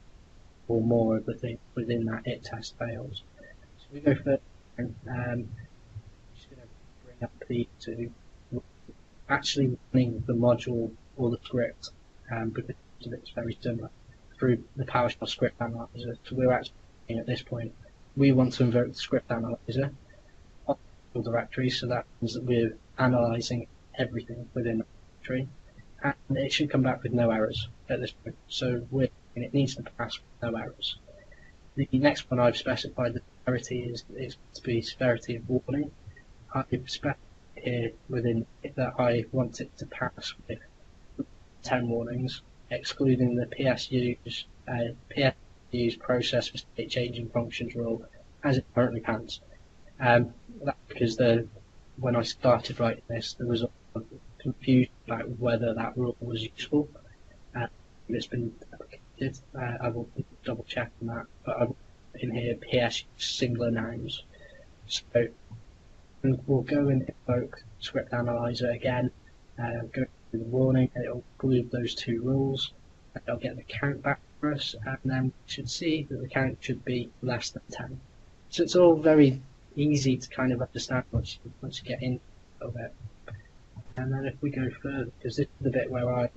or more of the things within that it test fails. So we go further. Just going to bring up the to actually running the module or the script, because it's very similar through the PowerShell script analyzer. So we're actually at this point, we want to invoke the script analyzer on the directory, so that means that we're analyzing everything within the directory, and it should come back with no errors at this point. So it needs to pass with no errors. The next one I've specified the severity is to be severity of warning. I've specified here within it that I want it to pass with 10 warnings, excluding the PSU's process for state changing functions rule as it currently can't. That's because when I started writing this, there was a lot of confusion about whether that rule was useful. It's been deprecated. I will double check on that, but I've in here PSU singular nouns. So we'll go and invoke script analyzer again, go through the warning, and it'll include those two rules. It'll get the count back for us, and then we should see that the count should be less than 10. So it's all very easy to kind of understand once you get into it. And then if we go further, because this is the bit where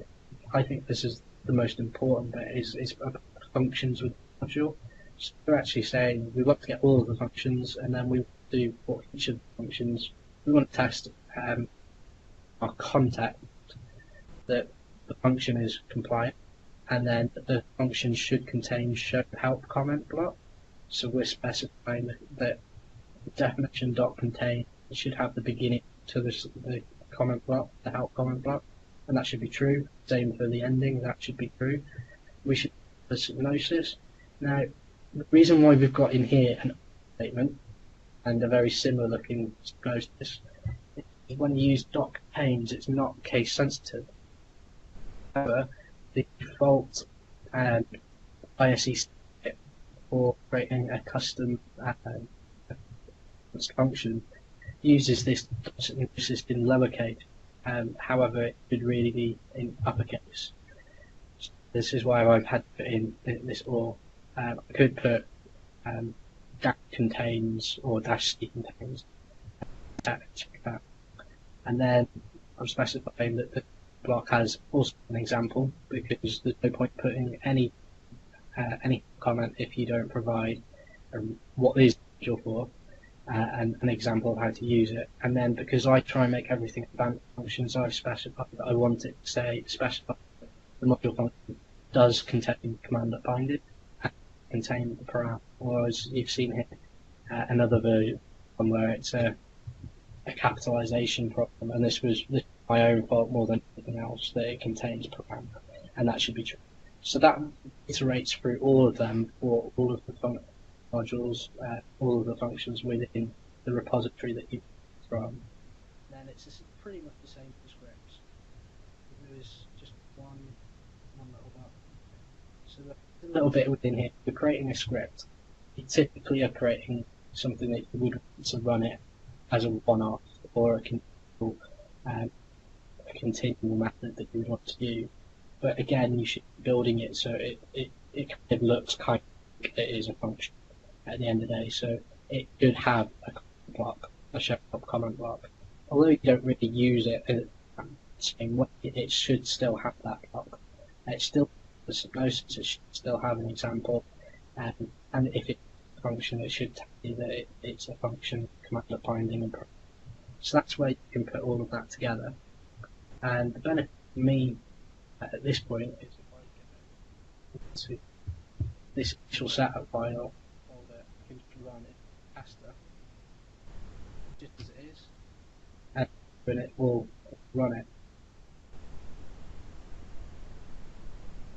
I think this is the most important bit, is about functions with the module. So we're actually saying we want to get all of the functions, and then we do for each of the functions. We want to test our context that the function is compliant, and then the function should contain show help comment block. So we're specifying that the definition.contain it should have the beginning to the comment block, the help comment block, and that should be true. Same for the ending, that should be true. We should have the symbiosis. Now, the reason why we've got in here an statement and a very similar looking symbiosis is when you use .contains, it's not case sensitive. However, the default ISE for creating a custom function uses this symbiosis in lowercase. However, it should really be in uppercase. This is why I've had to put in this or. I could put dash contains or dash c contains. Check that. And then I'm specifying that the block has also an example, because there's no point putting any comment if you don't provide what is module for and an example of how to use it. And then because I try and make everything advanced functions, I've specified that I want it to say specify the module function does contain command.binded and contain the parameter. Or as you've seen here, another version where it's a capitalization problem, and this was my own fault more than anything else, that it contains parameter, and that should be true. So that iterates through all of them for all of the modules, all of the functions within the repository that you from. Then it's pretty much the same for scripts. There is just one little bit. So there's a little bit within here. If you're creating a script, you typically are creating something that you would want to run it as a one-off or a continual method that you would want to use. But again, you should be building it so it kind of looks kind of like it is a function at the end of the day. So it should have a comment block, a show up comment block. Although you don't really use it in the same way, it should still have that block. It's still the symbiosis, it should still have an example. And if it's a function, it should tell you that it's a function, command binding, and so that's where you can put all of that together. And the benefit for me at this point is if I go to this initial setup file, folder, I can just run it Pester, just as it is, and then it will run it.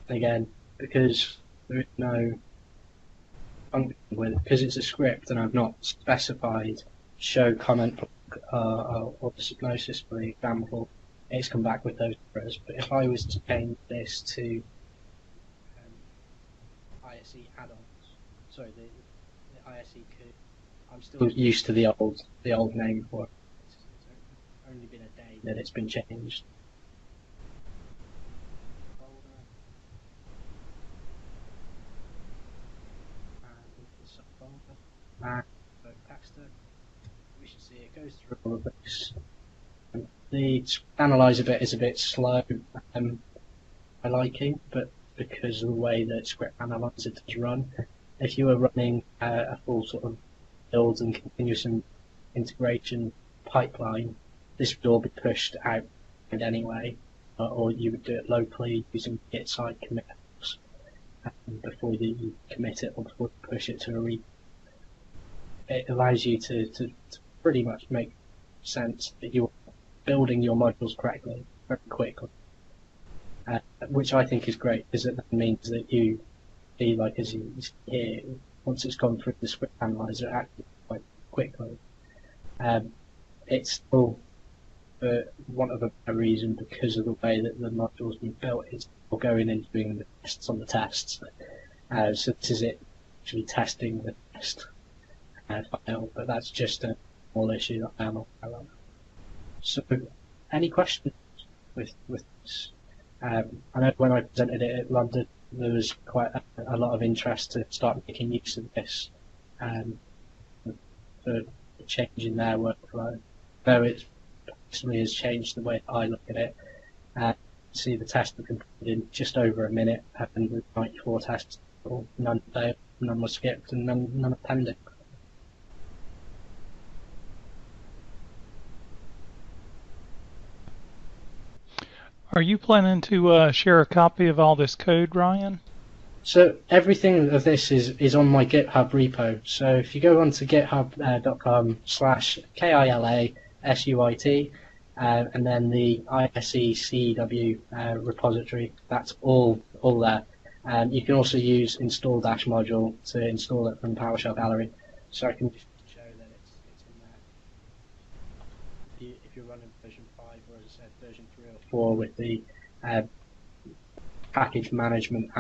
Again, because there is no function with it, because it's a script and I've not specified show comment block or the symbiosis for the example, it's come back with those errors. But if I was to change this to ISE add-ons, sorry, the ISE code, I'm still used to the old name for it. It's only been a day that it's been changed. And Pester, we should see it goes through all of this. The analyzer bit is a bit slow, I liking, but because of the way that script analyzer does run, if you were running a full sort of build and continuous integration pipeline, this would all be pushed out anyway, or you would do it locally using git side commits before you commit it or before you push it to a repo. It allows you to pretty much make sense that you're building your modules correctly very quickly, which I think is great, because it means that you see, like as you see here, once it's gone through the script analyzer, it acts quite quickly. It's still, for want of a better reason, because of the way that the module's been built, it's still going and doing the tests on the tests. So this is it actually testing the test file, but that's just a small issue that I am aware of. So, any questions with this? I know when I presented it at London, there was quite a lot of interest to start making use of this for changing their workflow. Though it personally has changed the way that I look at it. See, the test was completed in just over a minute, and with 94 tests, none failed, none were skipped, and none are pending. Are you planning to share a copy of all this code, Ryan? So everything of this is on my GitHub repo. So if you go onto github.com/KILASUIT and then the ISECW repository, that's all there. You can also use install dash module to install it from PowerShell Gallery. So I can just show that it's in there. If you're running version 5 or as I said version 3 or 4 with the package management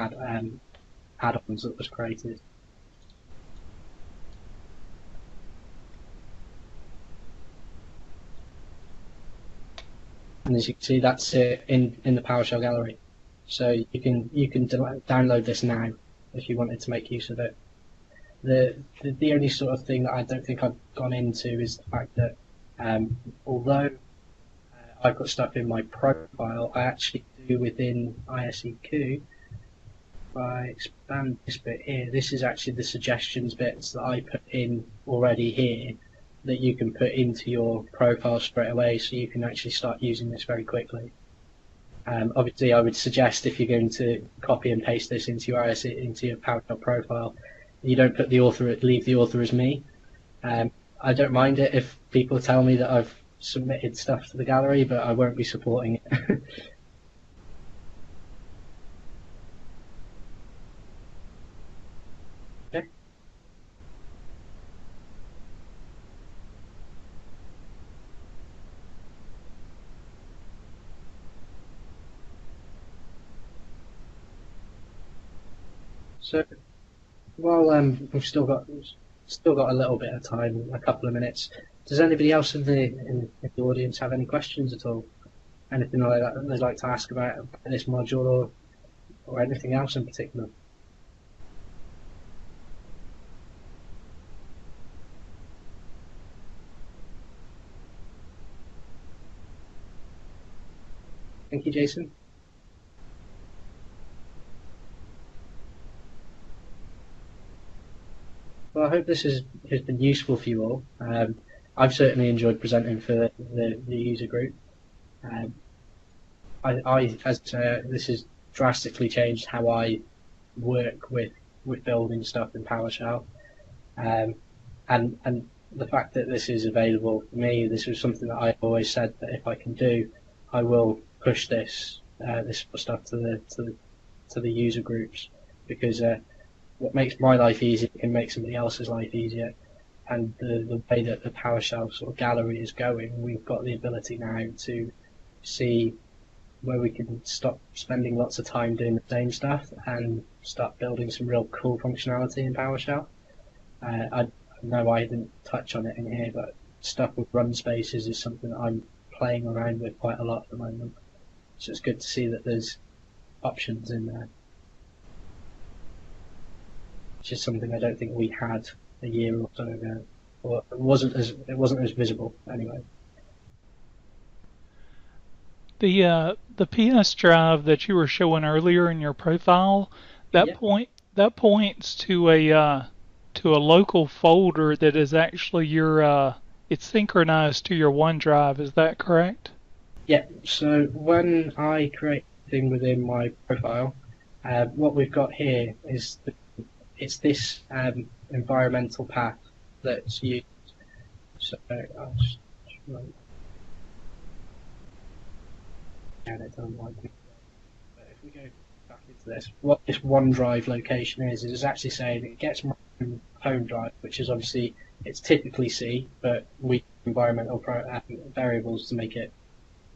add-ons that was created. And as you can see, that's it in the PowerShell gallery. So you can download this now if you wanted to make use of it. The only sort of thing that I don't think I've gone into is the fact that although I've got stuff in my profile, I actually do within ISEQ. If I expand this bit here, this is actually the suggestions bits that I put in already here that you can put into your profile straight away, so you can actually start using this very quickly. Obviously, I would suggest if you're going to copy and paste this into your PowerShell profile, you don't put the author, leave the author as me. I don't mind it if people tell me that I've submitted stuff to the gallery, but I won't be supporting it. Okay. So, well, we've still got a little bit of time, a couple of minutes. Does anybody else in the audience have any questions at all? Anything like that they'd like to ask about this module or anything else in particular? Thank you, Jason. Well, I hope this has been useful for you all. I've certainly enjoyed presenting for the user group. This has drastically changed how I work with building stuff in PowerShell, and the fact that this is available for me, this was something that I've always said that if I can do, I will push this stuff to the user groups, because what makes my life easier can make somebody else's life easier. And the way that the PowerShell sort of gallery is going, we've got the ability now to see where we can stop spending lots of time doing the same stuff and start building some real cool functionality in PowerShell. I know I didn't touch on it in here, but stuff with run spaces is something that I'm playing around with quite a lot at the moment. So it's good to see that there's options in there, which is something I don't think we had a year or so ago, or it wasn't as visible anyway. The PS drive that you were showing earlier in your profile, that points to a local folder that is actually your it's synchronized to your OneDrive. Is that correct? Yeah. So when I create a thing within my profile, what we've got here is it's this environmental path that's used. So I'll just it doesn't like it. But if we go back into this, what this OneDrive location is it's actually saying it gets my home drive, which is obviously it's typically C, but we environmental variables to make it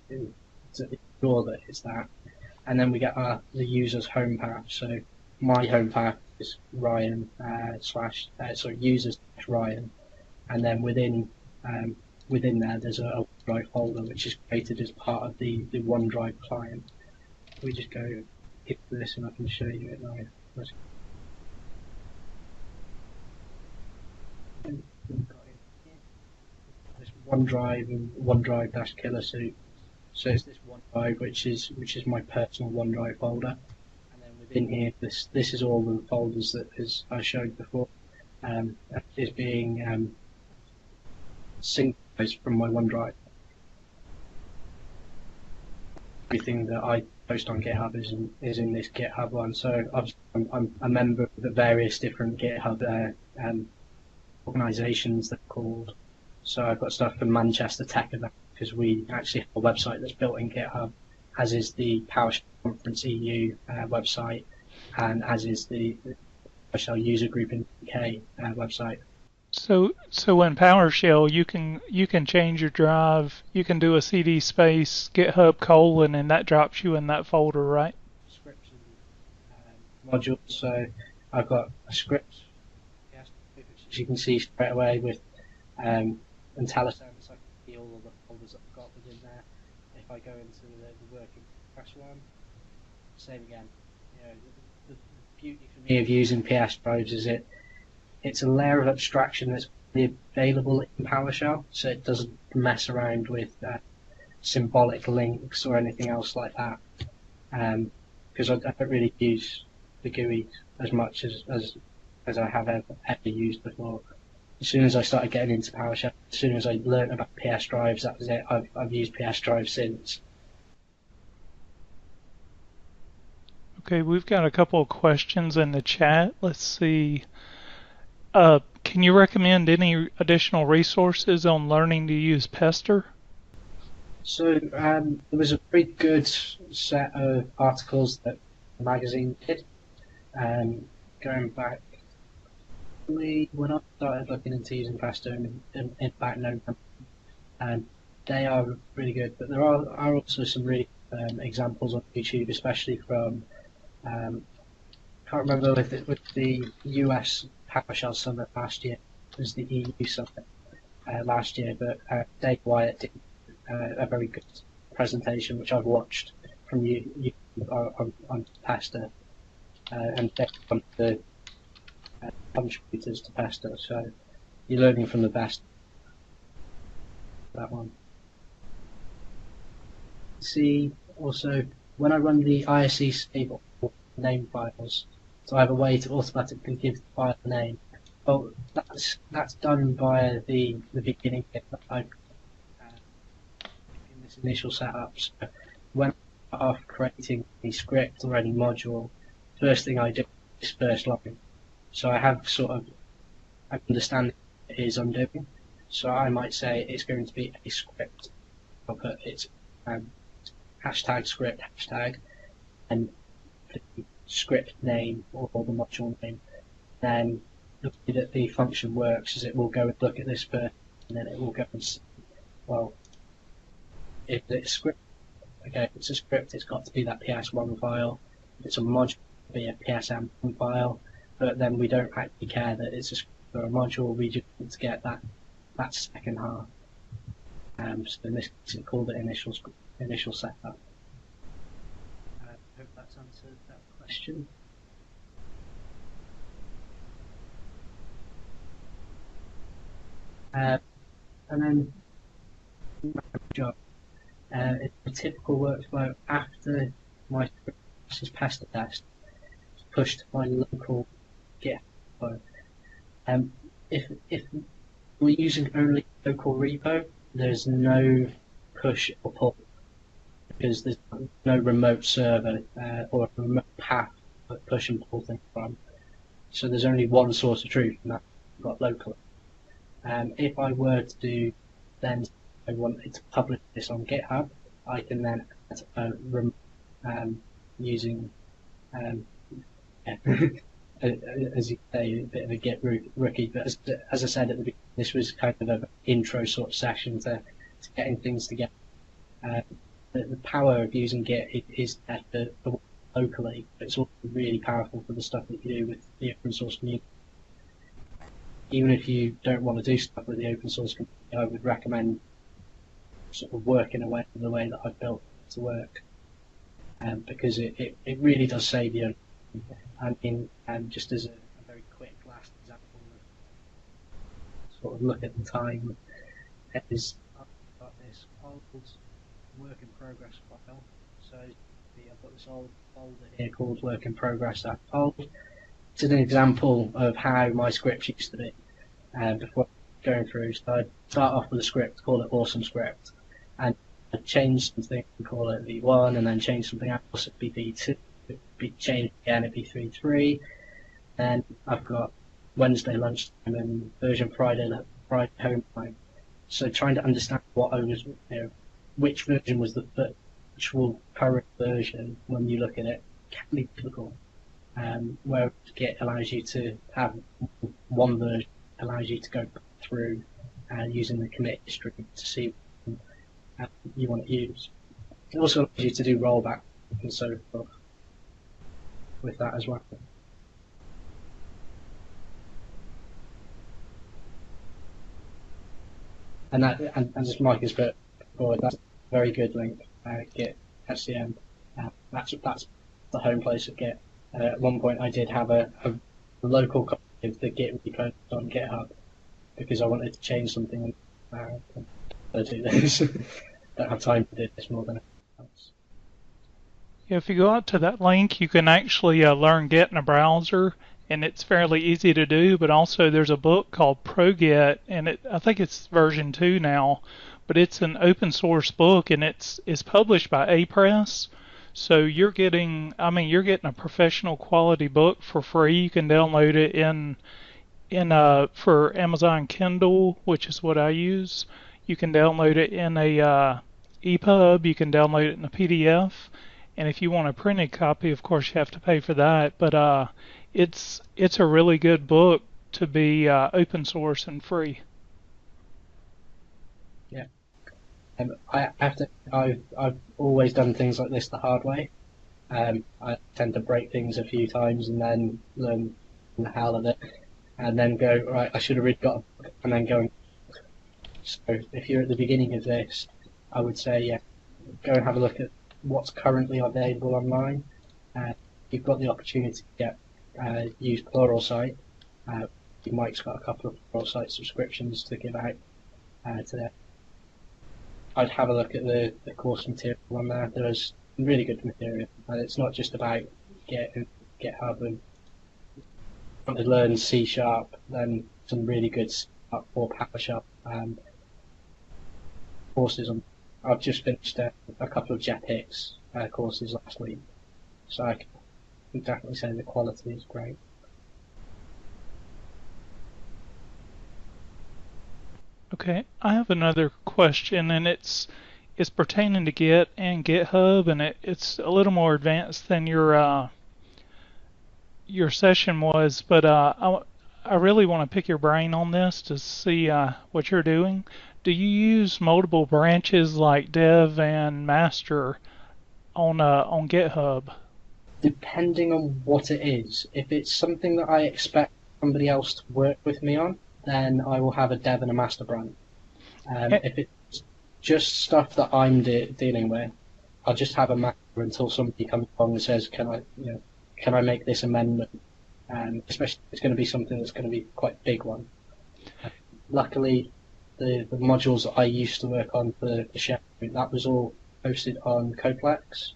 to ensure that it's that. And then we get the user's home path. So my home path is Ryan users Ryan, and then within there there's a OneDrive folder which is created as part of the OneDrive client. We just go hit this and I can show you it now. This OneDrive and OneDrive-killer suit. So it's this OneDrive which is my personal OneDrive folder, and then within here this is all the folders that as I showed before is being synchronized from my OneDrive. everything that I post on GitHub is in this GitHub one. So I'm a member of the various different GitHub organisations they're called. So I've got stuff from Manchester Tech Event because we actually have a website that's built in GitHub, as is the PowerShell Conference EU website, and as is the PowerShell user group in the UK website. So in PowerShell, you can change your drive. You can do a CD space GitHub : and that drops you in that folder, right? Scripts and modules. So I've got a script, which you can see straight away with IntelliSense. I can see all of the folders that I've got within there. If I go into the working progress one, same again. You know, the beauty for me of using PS drives is it's a layer of abstraction that's available in PowerShell, so it doesn't mess around with symbolic links or anything else like that. Because I don't really use the GUI as much as I have ever used before. As soon as I started getting into PowerShell, as soon as I learned about PS drives, that was it. I've used PS drives since. Okay, we've got a couple of questions in the chat. Let's see. Can you recommend any additional resources on learning to use Pester? So there was a pretty good set of articles that the magazine did, going back when I started looking into using Pester in about November, and they are really good. But there are also some really examples on YouTube, especially from can't remember with the US PowerShell Summit last year. It was the EU Summit last year, but Dave Wyatt did a very good presentation, which I've watched from you on Pester, and they're one of the contributors to Pester, so you're learning from the best. That one. See, also, when I run the ISE save or name files, so I have a way to automatically give the file a name. Well, that's done via the beginning bit that I in this initial setup. So when I start off creating any script or any module, first thing I do is first line. So I have sort of I understand what it is I'm doing. So I might say it's going to be a script. I'll put it's hashtag script hashtag and the script name or the module name. Then the way that the function works is it will go and look at this first, and then it will go and see, well, if it's a script, okay, if it's a script, it's got to be that PS1 file. If it's a module, it'll be a PSM1 file. But then we don't actually care that it's a script or a module. We just want to get that second half. So in this case, it called it initial setup. I hope that's answered that question. And then job. It's a typical workflow after my script passed the test. It's pushed to my local GitHub. If we're using only local repo, there's no push or pull because there's no remote server or a remote path to push and pull things from. So there's only one source of truth, and that's got locally. If I were to then I wanted to publish this on GitHub, I can then add using as you say, a bit of a Git rookie, but as I said at the beginning, this was kind of an intro sort of session to getting things together. The power of using Git is that for locally, but it's also really powerful for the stuff that you do with the open source community. Even if you don't want to do stuff with the open source community, I would recommend sort of working away the way that I've built it to work, because it really does save you. I mean, just as a very quick last example of sort of look at the time, is I've got this old work in progress file. So I've got this old folder here called work in progress.old. It's an example of how my script used to be before going through. So I'd start off with a script, call it awesome script, and change something and call it v1, and then change something else, it'd be v2, it'd be changed again, it'd be 3.3. Then I've got Wednesday lunchtime and version Friday home time. So trying to understand what owners, which version was the actual current version when you look at it can be difficult. Where Git allows you to have one version, allows you to go through using the commit history to see what you want to use. It also allows you to do rollback and so forth with that as well. And as Mike has put forward, that's a very good link. Git SCM. That's the home place of Git. At one point, I did have a local copy of the Git repo on GitHub because I wanted to change something. I do this. Don't have time to do this more than else. Yeah, if you go out to that link, you can actually learn Git in a browser, and it's fairly easy to do. But also, there's a book called ProGit, and I think it's version 2 now, but it's an open source book, and it's published by A-Press. So you're getting a professional quality book for free. You can download it for Amazon Kindle, which is what I use. You can download it in a EPUB. You can download it in a PDF. And if you want a printed copy, of course, you have to pay for that. But it's a really good book to be open source and free. Yeah. I've always done things like this the hard way. I tend to break things a few times and then learn the hell of it, and then go, right, I should have really got a book, and then go. So if you're at the beginning of this, I would say, yeah, go and have a look at what's currently available online. You've got the opportunity to use Pluralsight. Mike's got a couple of Pluralsight subscriptions to give out to them. I'd have a look at the course material on there. There's really good material, and it's not just about Git and GitHub. And want to learn C#, then some really good C# or PowerShell courses on. I've just finished a couple of Jetix courses last week, so I can definitely say the quality is great. Okay, I have another question, and it's pertaining to Git and GitHub, and it's a little more advanced than your session was, but I really want to pick your brain on this to see what you're doing. Do you use multiple branches like dev and master on GitHub? Depending on what it is, if it's something that I expect somebody else to work with me on, then I will have a dev and a master branch. If it's just stuff that I'm dealing with, I'll just have a master until somebody comes along and says, can I make this amendment? Especially if it's going to be something that's going to be quite a big one. Luckily, the modules that I used to work on for the shell, that was all hosted on Coplex,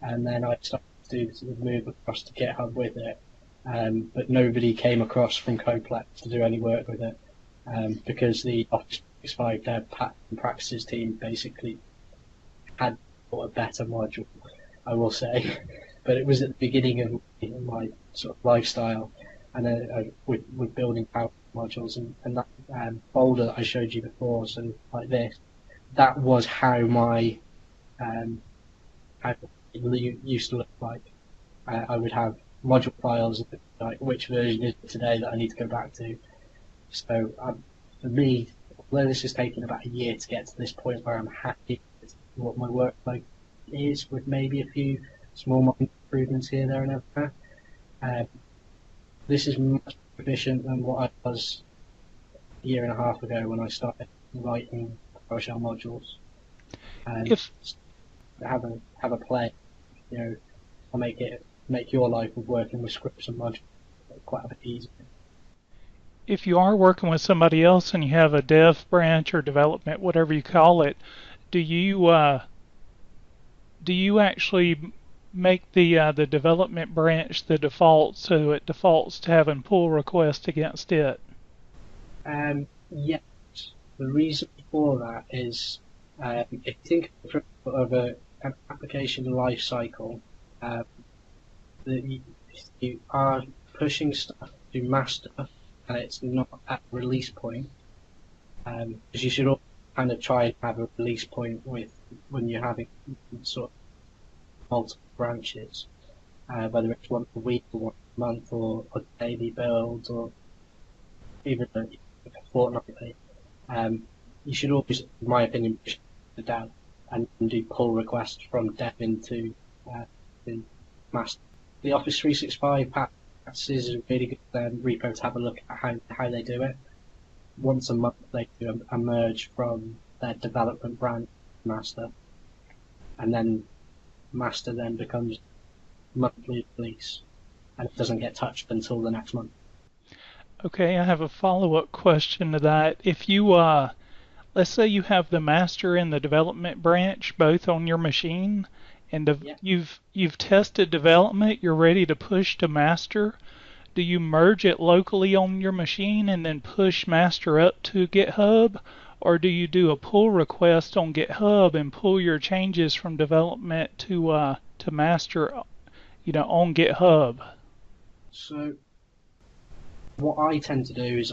and then I started to move across to GitHub with it. But nobody came across from Coplex to do any work with it because the Office 365 dev and practices team basically had a better module, I will say. But it was at the beginning of my sort of lifestyle, and with building power modules, and that folder that I showed you before, so like this, that was how my how it used to look like. I would have module files, like which version is it today that I need to go back to. So for me, although this has taken about a year to get to this point where I'm happy with what my workload is, with maybe a few small improvements here, there, and everywhere, this is much more efficient than what I was a year and a half ago when I started writing PowerShell modules. If have a play, I'll make your life of working with scripts and modules quite a bit easier. If you are working with somebody else and you have a dev branch or development, whatever you call it, do you actually make the development branch the default, so it defaults to having pull requests against it? Yes. The reason for that is If you think of an application life cycle, uh, you are pushing stuff to master, and it's not at release point. Because you should all kind of try and have a release point with when you're having sort of multiple branches, whether it's once a week or once a month or daily builds or even fortnightly. You should always, in my opinion, push the dev and do pull requests from dev into the master. The Office 365 practices is a really good repo to have a look at how they do it. Once a month they do a merge from their development branch master, and then master then becomes monthly release, and it doesn't get touched until the next month. Okay, I have a follow-up question to that. If you, let's say you have the master and the development branch both on your machine, and Yeah. you've tested development, you're ready to push to master. Do you merge it locally on your machine and then push master up to GitHub, or do you do a pull request on GitHub and pull your changes from development to master, on GitHub? So what I tend to do is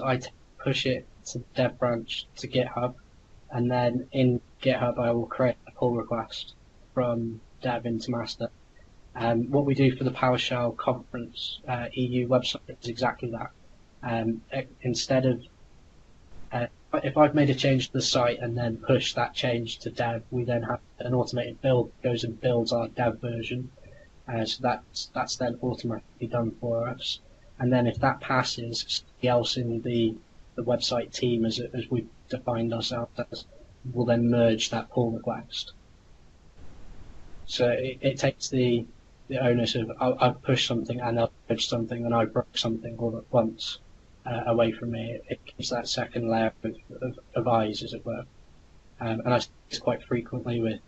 push it to the dev branch to GitHub, and then in GitHub I will create a pull request from dev into master. What we do for the PowerShell conference EU website is exactly that. Instead of if I've made a change to the site and then push that change to dev, we then have an automated build that goes and builds our dev version. So that's then automatically done for us. And then if that passes, somebody else in the website team, as we've defined ourselves as, will then merge that pull request. So it takes the onus of I've pushed something and I've merged something and I broke something all at once away from me. It gives that second layer of eyes, as it were. And I see this quite frequently with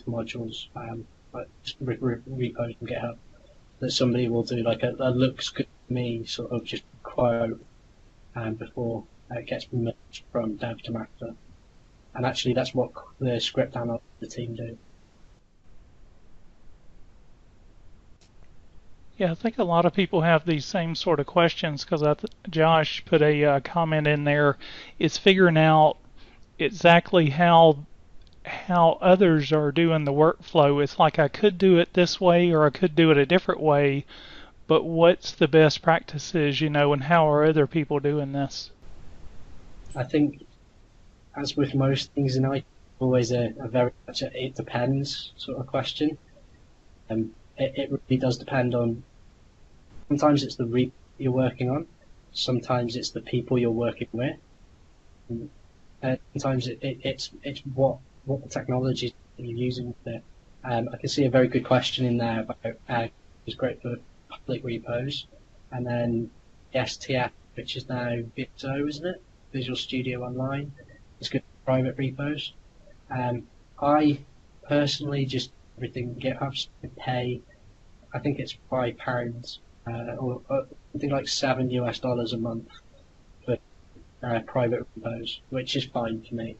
modules, like repos and GitHub, that somebody will do like a looks good to me sort of just quote before it gets merged from dev to master. And actually that's what the script analysts the team do. Yeah, I think a lot of people have these same sort of questions because Josh put a comment in there. It's figuring out exactly how others are doing the workflow. It's like I could do it this way or I could do it a different way, but what's the best practices, and how are other people doing this? I think, as with most things in IT, always a very much it depends sort of question. It really does depend on. Sometimes it's the repo you're working on, sometimes it's the people you're working with, sometimes it's what the technology you're using with it. I can see a very good question in there about is great for public repos, and then the STF, which is now VSO, isn't it? Visual Studio Online. It's good for private repos. I personally just everything GitHub pay. I think it's £5 or something like $7 a month for private repos, which is fine for me.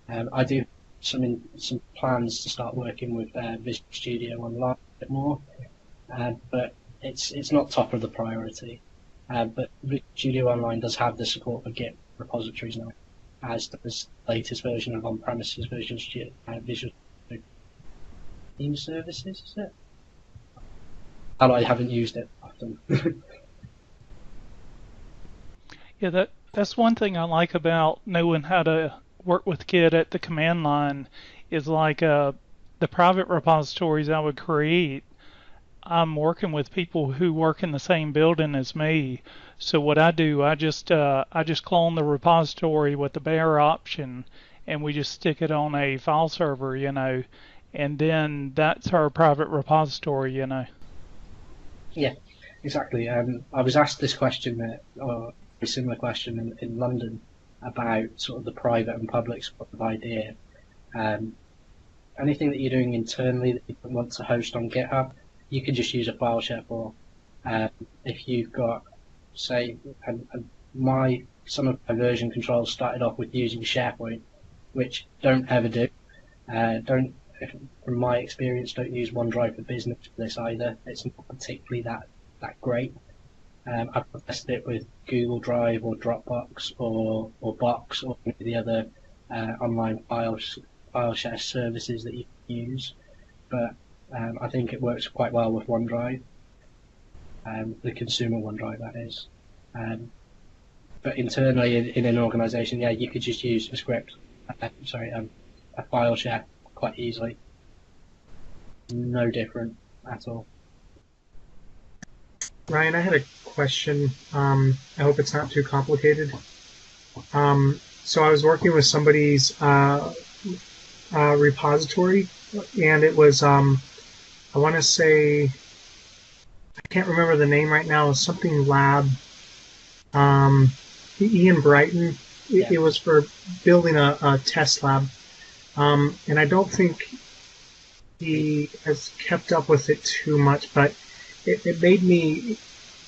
I do some plans to start working with Visual Studio Online a bit more, but it's not top of the priority. But Visual Studio Online does have the support for Git repositories now, as does the latest version of on-premises Visual Studio Team Services, is it? And I haven't used it often. Yeah, that's one thing I like about knowing how to work with Git at the command line is like the private repositories I would create. I'm working with people who work in the same building as me. So what I do, I just clone the repository with the bare option, and we just stick it on a file server, and then that's our private repository. Yeah, exactly. I was asked this question, or a similar question in London about sort of the private and public sort of idea. Anything that you're doing internally that you want to host on GitHub, you can just use a file share for. If you've got, say, some of my version controls started off with using SharePoint, which don't ever do. Don't, from my experience, don't use OneDrive for Business for this either. It's not particularly that great. I've tested it with Google Drive or Dropbox or Box or any of the other online file share services that you can use, but I think it works quite well with OneDrive, the consumer OneDrive that is. But internally in an organisation, yeah, you could just use a script, a file share quite easily. No different at all. Ryan, I had a question. I hope it's not too complicated. So I was working with somebody's repository, and it was, I want to say, I can't remember the name right now, something lab. Ian Brighton. It was for building a test lab. And I don't think he has kept up with it too much, but it made me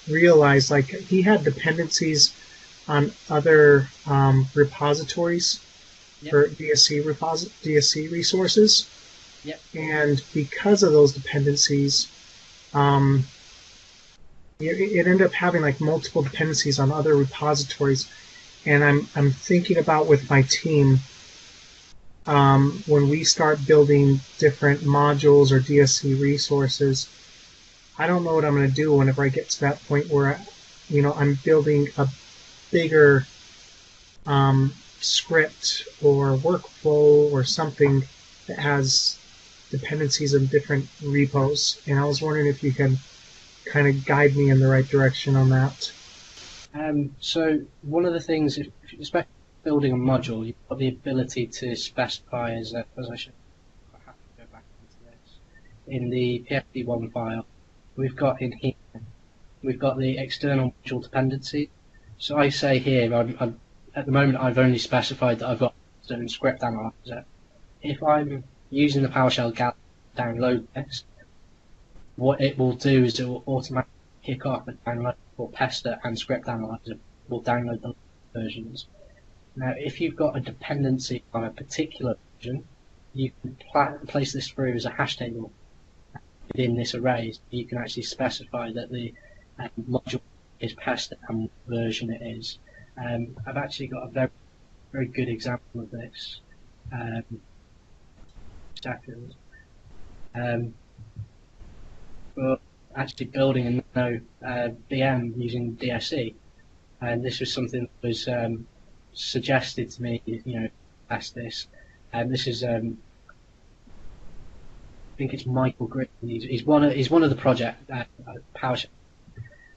realize, like, he had dependencies on other repositories for DSC resources. Yep. And because of those dependencies, it ended up having like multiple dependencies on other repositories. And I'm thinking about with my team, when we start building different modules or DSC resources, I don't know what I'm going to do whenever I get to that point where, I'm building a bigger script or workflow or something that has dependencies in different repos. And I was wondering if you can kind of guide me in the right direction on that. So one of the things, especially building a module, you've got the ability to specify, as I should, I have to go back into this, in the PFD1 file, we've got in here, we've got the external module dependency. So I say here, at the moment I've only specified that I've got a certain script analyzer. If I'm using the PowerShell gallery to download this, what it will do is it will automatically kick off a download for Pester and script analyzer will download the versions. Now, if you've got a dependency on a particular version, you can place this through as a hash table within this array. So you can actually specify that the module is Pester and what version it is. I've actually got a very, very good example of this. We're actually building a nano VM using DSC, and this was something that was suggested to me, test this. And this is, I think it's Michael Green. He's one of the project PowerShell.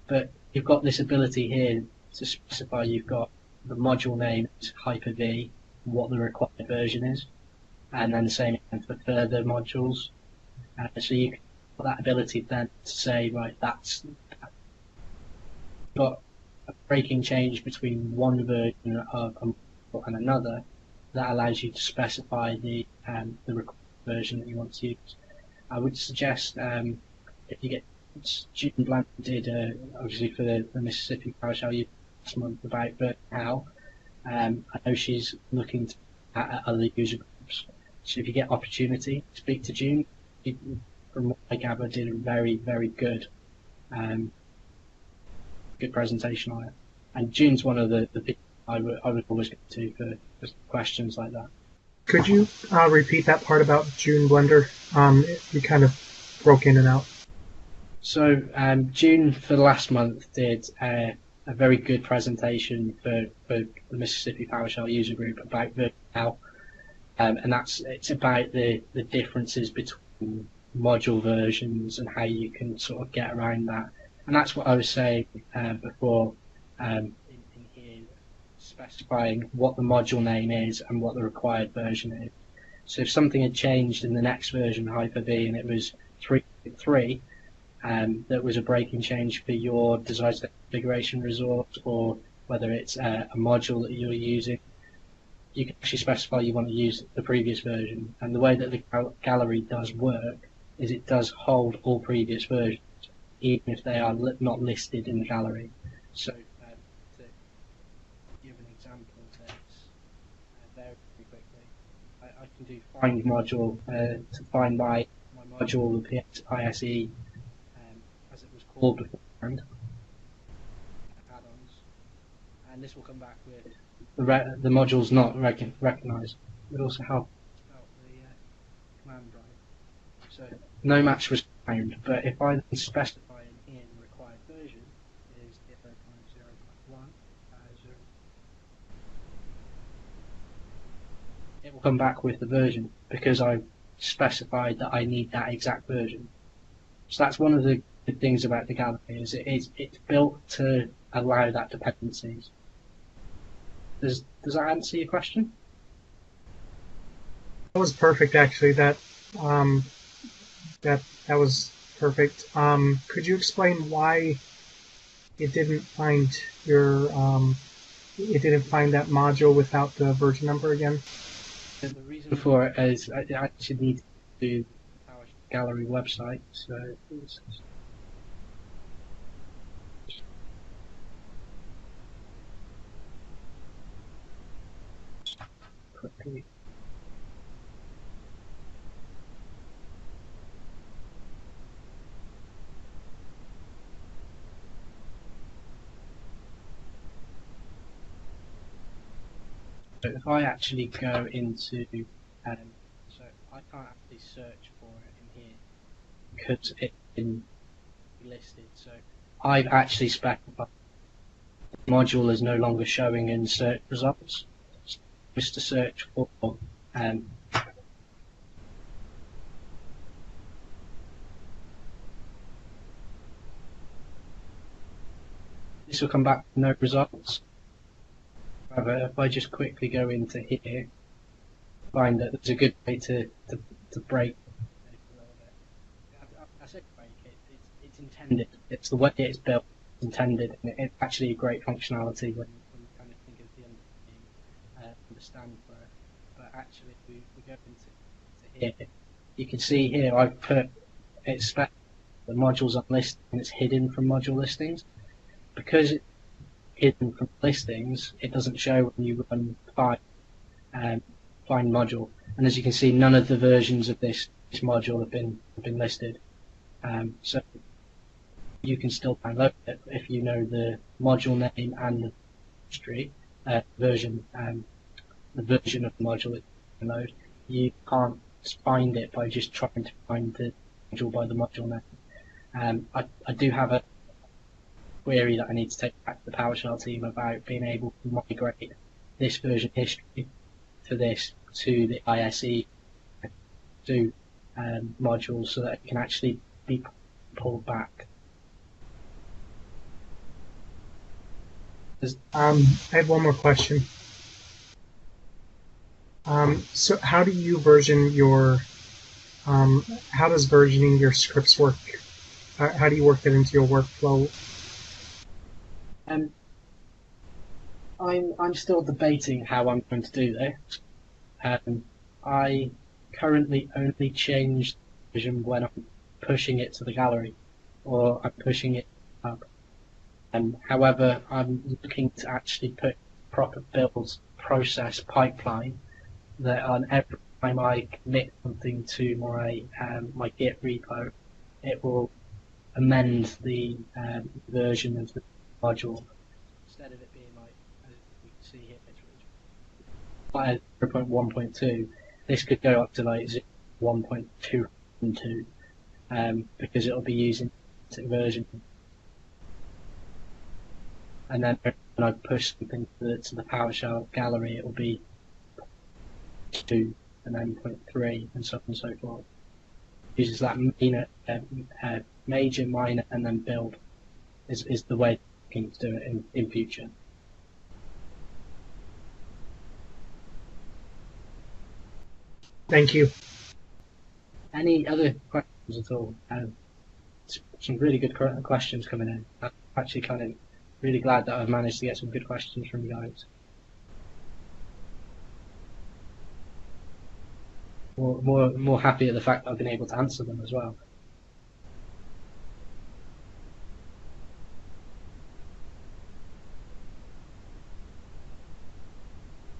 But you've got this ability here to specify. You've got the module name is Hyper-V, what the required version is, and then the same for further modules. So you got that ability then to say, right, that's got a breaking change between one version of a module and another. That allows you to specify the required version that you want to use. I would suggest if you get June Bland did obviously for the Mississippi PowerShell last month about how I know she's looking at other user groups. So if you get opportunity, speak to June. From what I gather, did a very, very good presentation on it. And June's one of the people I would always go to for questions like that. Could you repeat that part about June Blender? You kind of broke in and out. So June for the last month did a very good presentation for the Mississippi PowerShell user group about how, and it's about the differences between module versions and how you can sort of get around that. And that's what I was saying before in here, specifying what the module name is and what the required version is. So if something had changed in the next version, Hyper-V, and it was 3.3, that was a breaking change for your design configuration resource, or whether it's a module that you're using, you can actually specify you want to use the previous version. And the way that the gallery does work is it does hold all previous versions, even if they are not listed in the gallery. So to give an example of this, very, very quickly. I can do find module to find my module, the PSISE, as it was called beforehand, add-ons, and this will come back with the modules not recognized. It also helps out the command drive. So no match was found, but if I then specify in here the required version is 0.0.1, it will come back with the version because I've specified that I need that exact version. So that's one of the good things about the gallery is it's built to allow that dependencies. Does that answer your question? That was perfect, actually. That was perfect. Could you explain why it didn't find it didn't find that module without the version number again? And the reason for it is I actually need to do the PowerShell gallery website. So quickly. So if I actually go into, so I can't actually search for it in here because it's been listed. So I've actually specified the module is no longer showing in search results. So just to search for, this will come back with no results. However, if I just quickly go into here, find that there's a good way to break a little bit. I said break it, it's intended. It's the way it's built, it's intended, and it's actually a great functionality when you kind of think of the understand for it. But actually, we go into here, you can see here I've put it's the modules unlisted and it's hidden from module listings. Because it's hidden from listings, it doesn't show when you run find module. And as you can see, none of the versions of this module have been listed. So you can still download it if you know the module name and the history version, the version of the module that you download. You can't find it by just trying to find the module by the module name. I do have a query that I need to take back to the PowerShell team about being able to migrate this version history to this to the ISE to modules so that it can actually be pulled back. I have one more question. So how do you version your how does versioning your scripts work? How do you work that into your workflow? I'm still debating how I'm going to do this. I currently only change the version when I'm pushing it to the gallery or I'm pushing it up. However, I'm looking to actually put proper build process pipeline that on every time I commit something to my Git repo, it will amend the version of the module instead of it being like, as you can see here, it's 0.1.2. This could go up to like 1.2 because it'll be using the version. And then when I push something to the PowerShell gallery, it will be 2 and then 0.3 and so on and so forth. Uses that major, minor, and then build is the way to do it in future. Thank you. Any other questions at all? Some really good questions coming in. I'm actually kind of really glad that I've managed to get some good questions from you guys. More happy at the fact that I've been able to answer them as well.